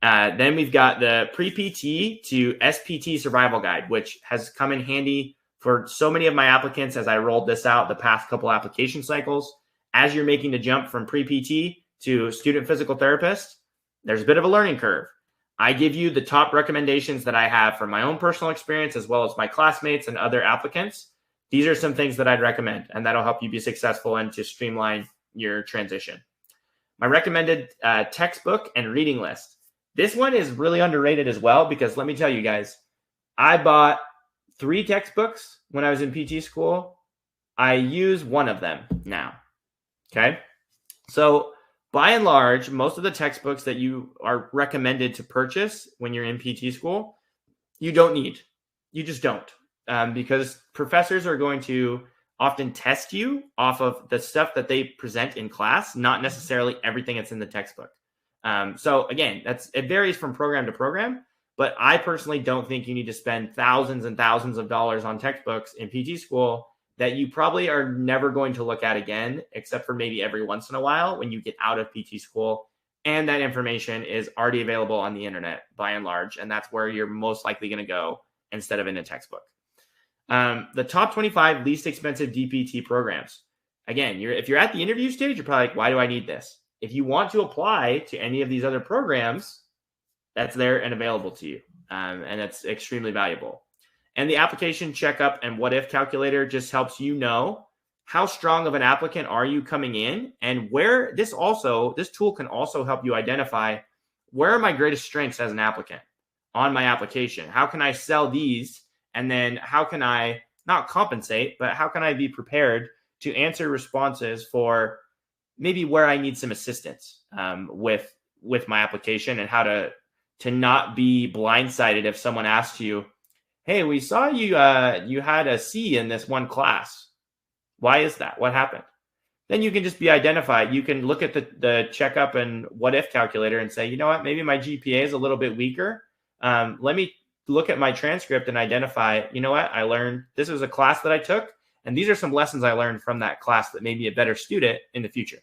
Then we've got the pre-PT to SPT survival guide, which has come in handy for so many of my applicants as I rolled this out the past couple application cycles. As you're making the jump from pre-PT to student physical therapist, there's a bit of a learning curve. I give you the top recommendations that I have from my own personal experience, as well as my classmates and other applicants. These are some things that I'd recommend, and that'll help you be successful and to streamline your transition. My recommended textbook and reading list. This one is really underrated as well, because let me tell you guys, I bought 3 textbooks when I was in PT school. I use one of them now. Okay. So by and large, most of the textbooks that you are recommended to purchase when you're in PT school, you don't need. You just don't. Because professors are going to often test you off of the stuff that they present in class, not necessarily everything that's in the textbook. So again, it varies from program to program, but I personally don't think you need to spend thousands and thousands of dollars on textbooks in PT school that you probably are never going to look at again, except for maybe every once in a while when you get out of PT school. And that information is already available on the internet by and large. And that's where you're most likely going to go instead of in a textbook. The top 25 least expensive DPT programs. Again, if you're at the interview stage, you're probably like, why do I need this? If you want to apply to any of these other programs, that's there and available to you. And that's extremely valuable. And the application checkup and what if calculator just helps you know how strong of an applicant are you coming in, and where this tool can also help you identify where are my greatest strengths as an applicant on my application. How can I sell these? And then how can I not compensate, but how can I be prepared to answer responses for maybe where I need some assistance with my application, and how to not be blindsided if someone asks you, hey, we saw you had a C in this one class. Why is that? What happened? Then you can just be identified. You can look at the checkup and what if calculator and say, you know what, maybe my GPA is a little bit weaker. Let me look at my transcript and identify, you know what, I learned this was a class that I took, and these are some lessons I learned from that class that made me a better student in the future.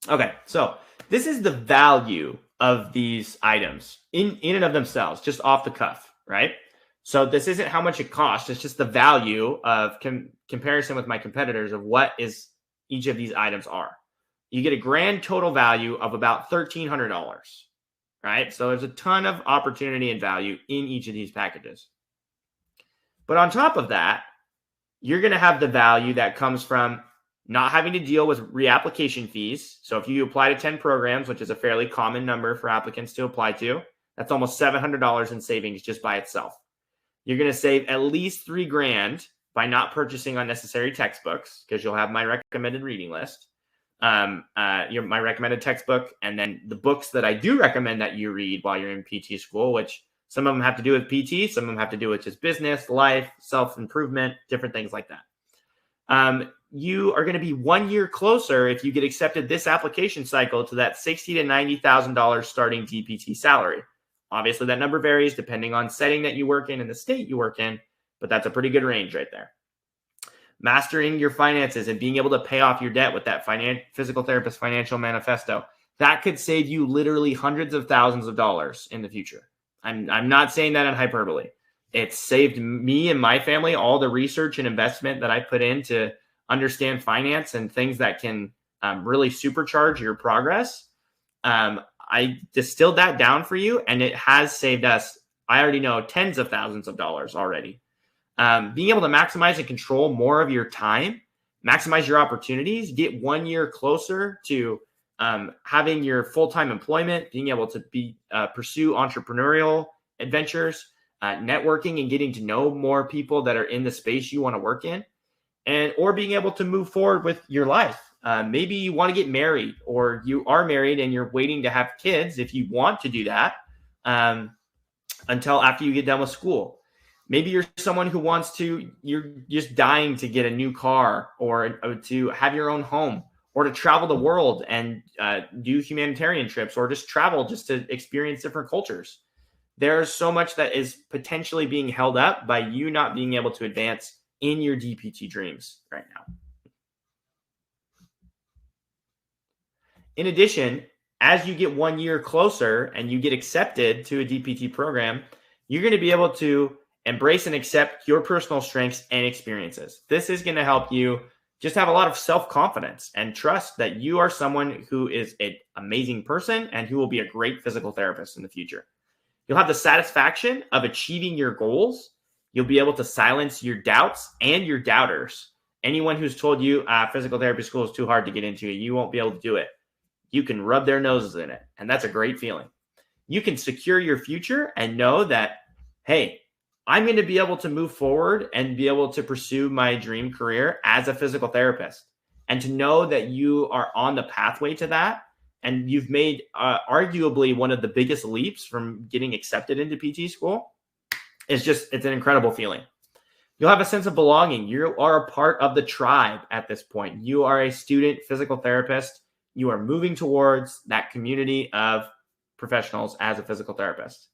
Okay, so this is the value of these items in and of themselves, just off the cuff, right? So this isn't how much it costs. It's just the value of comparison with my competitors of what is each of these items are. You get a grand total value of about $1,300, right? So there's a ton of opportunity and value in each of these packages. But on top of that, you're going to have the value that comes from not having to deal with reapplication fees. So if you apply to 10 programs, which is a fairly common number for applicants to apply to, that's almost $700 in savings just by itself. You're going to save at least $3,000 by not purchasing unnecessary textbooks, because you'll have my recommended reading list, my recommended textbook, and then the books that I do recommend that you read while you're in PT school, which some of them have to do with PT, some of them have to do with just business, life, self-improvement, different things like that. You are going to be 1 year closer if you get accepted this application cycle to that $60,000 to $90,000 starting DPT salary. Obviously, that number varies depending on setting that you work in and the state you work in, but that's a pretty good range right there. Mastering your finances and being able to pay off your debt with that physical therapist financial manifesto, that could save you literally hundreds of thousands of dollars in the future. I'm not saying that in hyperbole. It's saved me and my family all the research and investment that I put in to understand finance and things that can really supercharge your progress. I distilled that down for you, and it has saved us, I already know, tens of thousands of dollars already. Being able to maximize and control more of your time, maximize your opportunities, get 1 year closer to having your full-time employment, being able to pursue entrepreneurial adventures, networking and getting to know more people that are in the space you want to work in, or being able to move forward with your life. Maybe you want to get married, or you are married and you're waiting to have kids if you want to do that until after you get done with school. Maybe you're someone who you're just dying to get a new car, or to have your own home, or to travel the world and do humanitarian trips, or just travel just to experience different cultures. There's so much that is potentially being held up by you not being able to advance in your DPT dreams right now. In addition, as you get 1 year closer and you get accepted to a DPT program, you're going to be able to embrace and accept your personal strengths and experiences. This is going to help you just have a lot of self-confidence and trust that you are someone who is an amazing person and who will be a great physical therapist in the future. You'll have the satisfaction of achieving your goals. You'll be able to silence your doubts and your doubters. Anyone who's told you physical therapy school is too hard to get into, you won't be able to do it. You can rub their noses in it, and that's a great feeling. You can secure your future and know that, hey, I'm going to be able to move forward and be able to pursue my dream career as a physical therapist. And to know that you are on the pathway to that, and you've made arguably one of the biggest leaps from getting accepted into PT school, it's an incredible feeling. You'll have a sense of belonging. You are a part of the tribe at this point. You are a student physical therapist. You are moving towards that community of professionals as a physical therapist.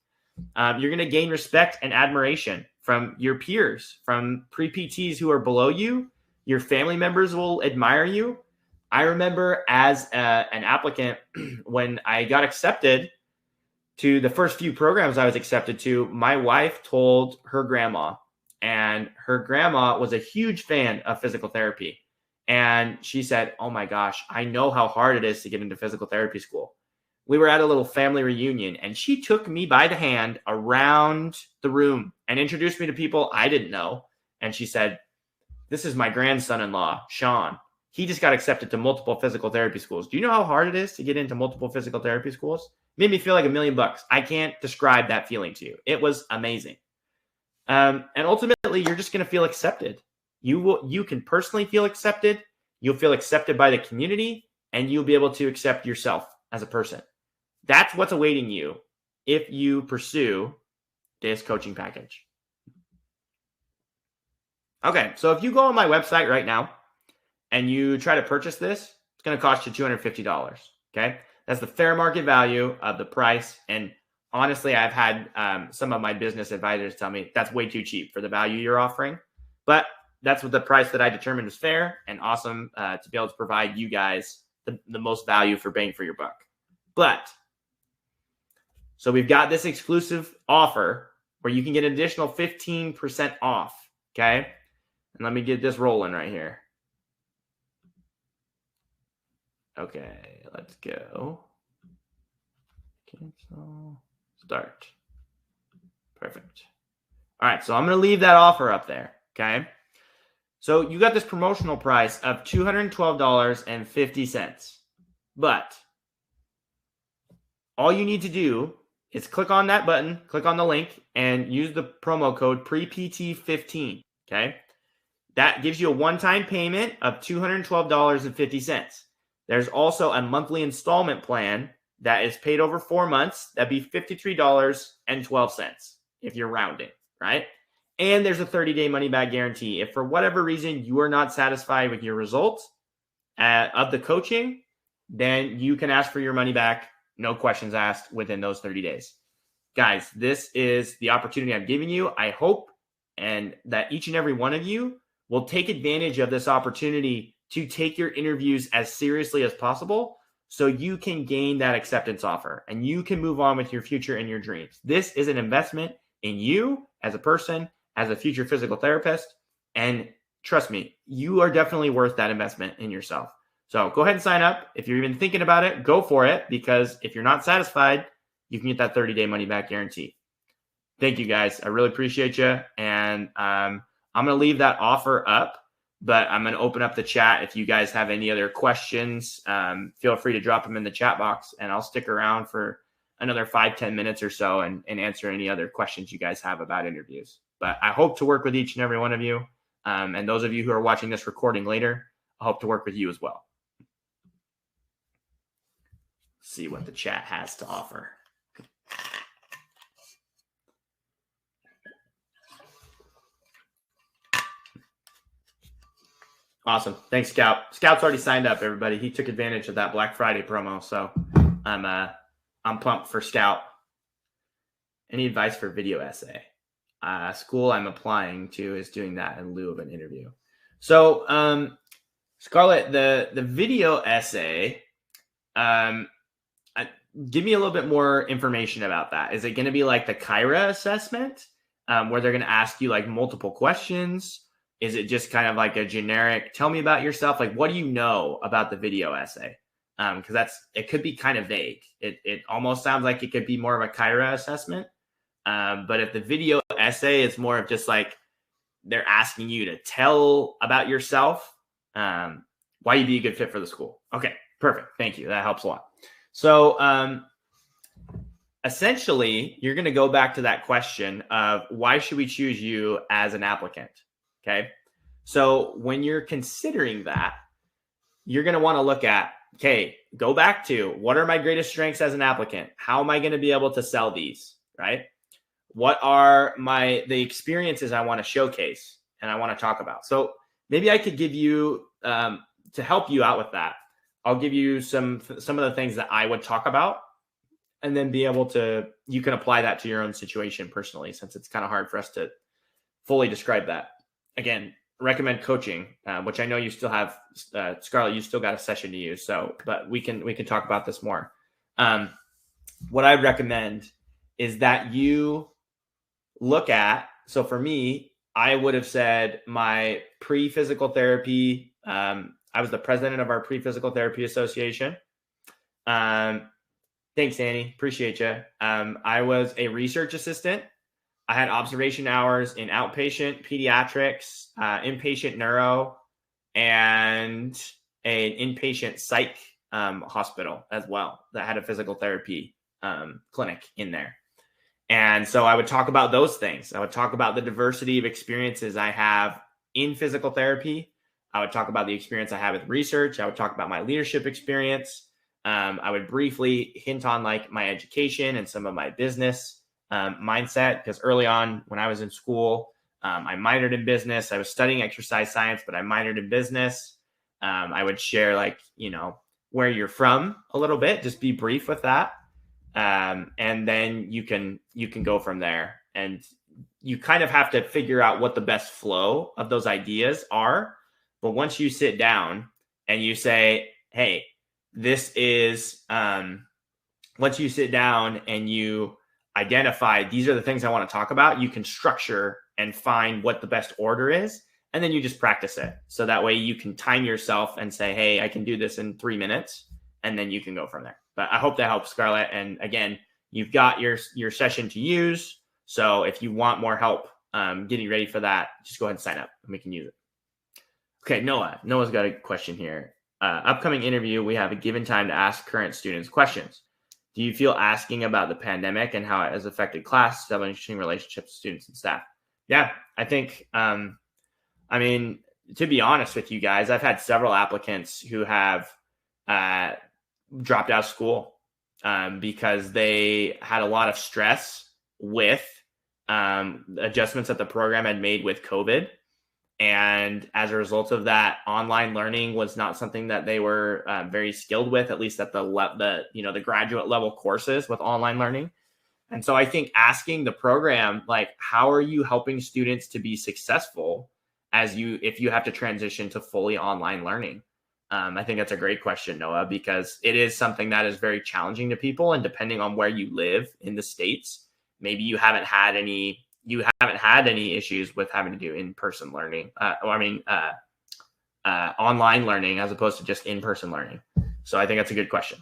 You're going to gain respect and admiration from your peers, from pre-PTs who are below you. Your family members will admire you. I remember as an applicant, when I got accepted to the first few programs I was accepted to, my wife told her grandma, and her grandma was a huge fan of physical therapy. And she said, "Oh my gosh, I know how hard it is to get into physical therapy school." We were at a little family reunion, and she took me by the hand around the room and introduced me to people I didn't know. And she said, "This is my grandson-in-law, Sean. He just got accepted to multiple physical therapy schools. Do you know how hard it is to get into multiple physical therapy schools?" Made me feel like $1 million. I can't describe that feeling to you. It was amazing. And ultimately, you're just going to feel accepted. You can personally feel accepted. You'll feel accepted by the community, and you'll be able to accept yourself as a person. That's what's awaiting you if you pursue this coaching package. Okay, so if you go on my website right now and you try to purchase this, it's going to cost you $250. Okay, that's the fair market value of the price. And honestly, I've had some of my business advisors tell me that's way too cheap for the value you're offering. But that's what the price that I determined was fair and awesome to be able to provide you guys the most value for bang for your buck. But so we've got this exclusive offer where you can get an additional 15% off. Okay, and let me get this rolling right here. Okay, let's go. Cancel. Start. Perfect. All right, so I'm going to leave that offer up there. Okay. So you got this promotional price of $212.50. But all you need to do is click on that button, click on the link, and use the promo code PREPT15. Okay. That gives you a one-time payment of $212.50. There's also a monthly installment plan that is paid over 4 months. That'd be $53.12 if you're rounding, right? And there's a 30-day money-back guarantee. If for whatever reason you are not satisfied with your results of the coaching, then you can ask for your money back, no questions asked, within those 30 days. Guys, this is the opportunity I'm giving you. I hope and that each and every one of you will take advantage of this opportunity to take your interviews as seriously as possible so you can gain that acceptance offer and you can move on with your future and your dreams. This is an investment in you as a person, as a future physical therapist. And trust me, you are definitely worth that investment in yourself. So go ahead and sign up. If you're even thinking about it, go for it, because if you're not satisfied, you can get that 30-day money-back guarantee. Thank you, guys. I really appreciate you. And I'm going to leave that offer up, but I'm going to open up the chat. If you guys have any other questions, feel free to drop them in the chat box, and I'll stick around for another 5-10 minutes or so and answer any other questions you guys have about interviews. But I hope to work with each and every one of you. And those of you who are watching this recording later, I hope to work with you as well. See what the chat has to offer. Awesome. Thanks, Scout. Scout's already signed up, everybody. He took advantage of that Black Friday promo. So I'm pumped for Scout. Any advice for video essay? School I'm applying to is doing that in lieu of an interview. So Scarlett, the video essay, give me a little bit more information about that. Is it going to be like the Kyra assessment where they're going to ask you like multiple questions? Is it just kind of like a generic, tell me about yourself? Like, what do you know about the video essay? Because it could be kind of vague. It almost sounds like it could be more of a Kyra assessment. But if the video essay is more of just like they're asking you to tell about yourself, why you'd be a good fit for the school. Okay, perfect. Thank you. That helps a lot. So essentially, you're going to go back to that question of why should we choose you as an applicant? Okay. So when you're considering that, you're going to want to look at, okay, go back to what are my greatest strengths as an applicant? How am I going to be able to sell these? Right? What are the experiences I want to showcase and I want to talk about? So maybe I could give you, to help you out with that, I'll give you some of the things that I would talk about, and then you can apply that to your own situation personally, since it's kind of hard for us to fully describe that. Again, recommend coaching, which I know you still have, Scarlett, you still got a session to use. So, but we can talk about this more. What I'd recommend is that you look at, so for me, I would have said my pre-physical therapy, I was the president of our pre-physical therapy association. Thanks, Annie. Appreciate you. I was a research assistant. I had observation hours in outpatient pediatrics, inpatient neuro, and an inpatient psych hospital as well that had a physical therapy clinic in there. And so I would talk about those things. I would talk about the diversity of experiences I have in physical therapy. I would talk about the experience I have with research. I would talk about my leadership experience. I would briefly hint on like my education and some of my business mindset, because early on when I was in school, I minored in business. I was studying exercise science, but I minored in business. I would share like, where you're from a little bit, just be brief with that. And then you can go from there, and you kind of have to figure out what the best flow of those ideas are. But once you sit down and you say, hey, this is, once you sit down and you identify, these are the things I want to talk about, you can structure and find what the best order is. And then you just practice it. So that way you can time yourself and say, hey, I can do this in 3 minutes. And then you can go from there. But I hope that helps, Scarlett. And again, you've got your session to use. So if you want more help getting ready for that, just go ahead and sign up and we can use it. Okay, Noah. Noah's got a question here. Upcoming interview, we have a given time to ask current students questions. Do you feel asking about the pandemic and how it has affected class, establishing relationships with students and staff? Yeah, I think, to be honest with you guys, I've had several applicants who have dropped out of school because they had a lot of stress with adjustments that the program had made with COVID. And as a result of that, online learning was not something that they were very skilled with, at least at the graduate level courses with online learning. And so I think asking the program, like, how are you helping students to be successful if you have to transition to fully online learning? I think that's a great question, Noah, because it is something that is very challenging to people. And depending on where you live in the States, maybe you haven't had any issues with having to do in-person learning. Online learning as opposed to just in-person learning. So I think that's a good question.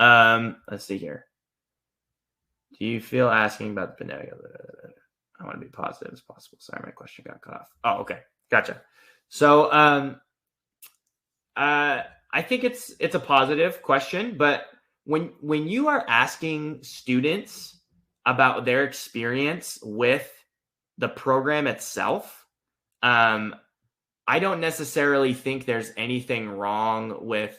Let's see here. Do you feel asking about the pandemic? I want to be positive as possible. Sorry, my question got cut off. Oh, okay. Gotcha. So I think it's a positive question, but when you are asking students about their experience with the program itself, I don't necessarily think there's anything wrong with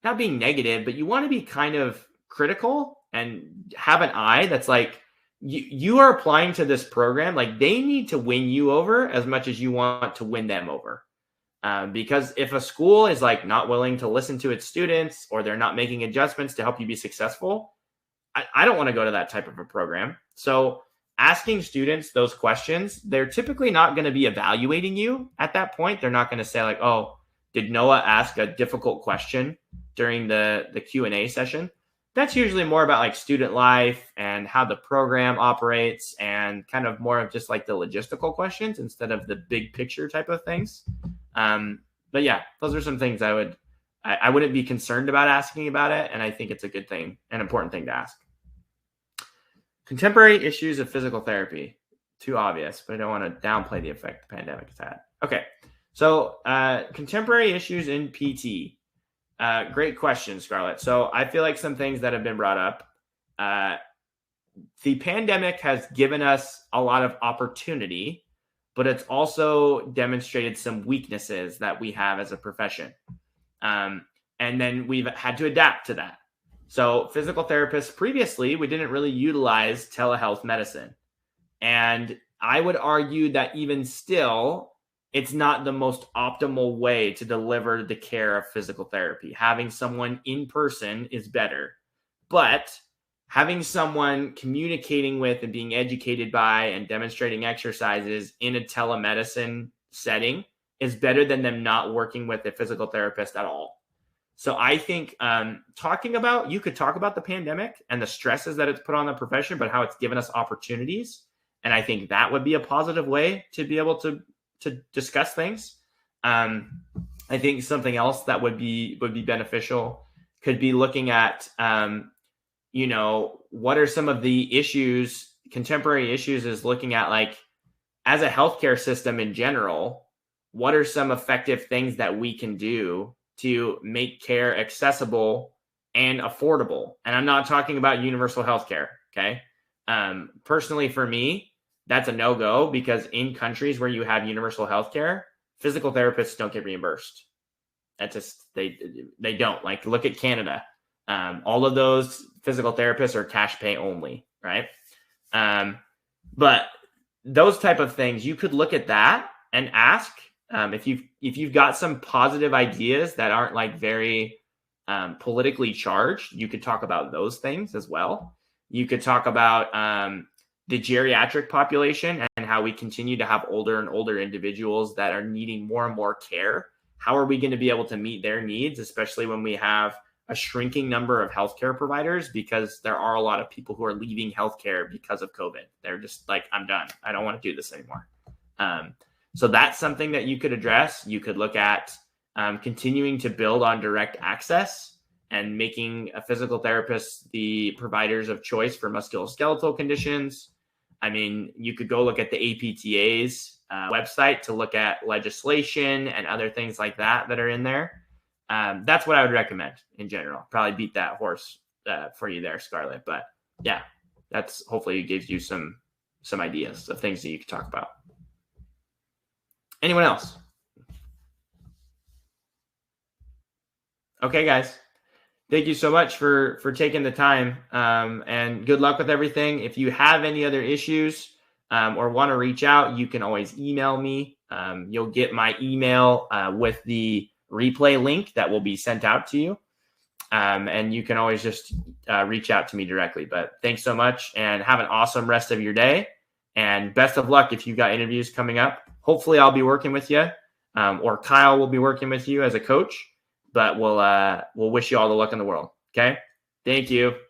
not being negative, but you want to be kind of critical and have an eye that's like, you are applying to this program. Like, they need to win you over as much as you want to win them over. Because if a school is like not willing to listen to its students, or they're not making adjustments to help you be successful, I don't want to go to that type of a program. So asking students those questions, they're typically not going to be evaluating you at that point. They're not going to say like, oh, did Noah ask a difficult question during the Q&A session? That's usually more about like student life and how the program operates, and kind of more of just like the logistical questions instead of the big picture type of things. But yeah, those are some things I wouldn't be concerned about asking about it. And I think it's a good thing, an important thing to ask. Contemporary issues of physical therapy. Too obvious, but I don't want to downplay the effect the pandemic has had. Okay. So contemporary issues in PT. Great question, Scarlett. So I feel like some things that have been brought up. The pandemic has given us a lot of opportunity, but it's also demonstrated some weaknesses that we have as a profession. And then we've had to adapt to that. So physical therapists, previously, we didn't really utilize telehealth medicine. And I would argue that even still, it's not the most optimal way to deliver the care of physical therapy. Having someone in person is better, but having someone communicating with and being educated by and demonstrating exercises in a telemedicine setting is better than them not working with a physical therapist at all. So I think you could talk about the pandemic and the stresses that it's put on the profession, but how it's given us opportunities. And I think that would be a positive way to be able to discuss things. I think something else that would be beneficial could be looking at, what are some of the issues, contemporary issues, is looking at, like, as a healthcare system in general, what are some effective things that we can do to make care accessible and affordable? And I'm not talking about universal healthcare. Okay. Personally, for me, that's a no-go, because in countries where you have universal healthcare, physical therapists don't get reimbursed. That's just, they don't. Like, look at Canada. All of those physical therapists are cash pay only, right? But those type of things, you could look at that and ask, if you've got some positive ideas that aren't like very politically charged, you could talk about those things as well. You could talk about the geriatric population and how we continue to have older and older individuals that are needing more and more care. How are we going to be able to meet their needs, especially when we have a shrinking number of healthcare providers, because there are a lot of people who are leaving healthcare because of COVID. They're just like, I'm done. I don't want to do this anymore. So that's something that you could address. You could look at continuing to build on direct access and making a physical therapist the providers of choice for musculoskeletal conditions. I mean, you could go look at the APTA's website to look at legislation and other things like that are in there. That's what I would recommend in general. Probably beat that horse for you there, Scarlett. But yeah, that's hopefully gives you some ideas of things that you could talk about. Anyone else? Okay, guys. Thank you so much for taking the time, and good luck with everything. If you have any other issues, or want to reach out, you can always email me. You'll get my email with the replay link that will be sent out to you. And you can always just reach out to me directly. But thanks so much and have an awesome rest of your day. And best of luck if you've got interviews coming up. Hopefully I'll be working with you or Kyle will be working with you as a coach. But we'll wish you all the luck in the world. Okay. Thank you.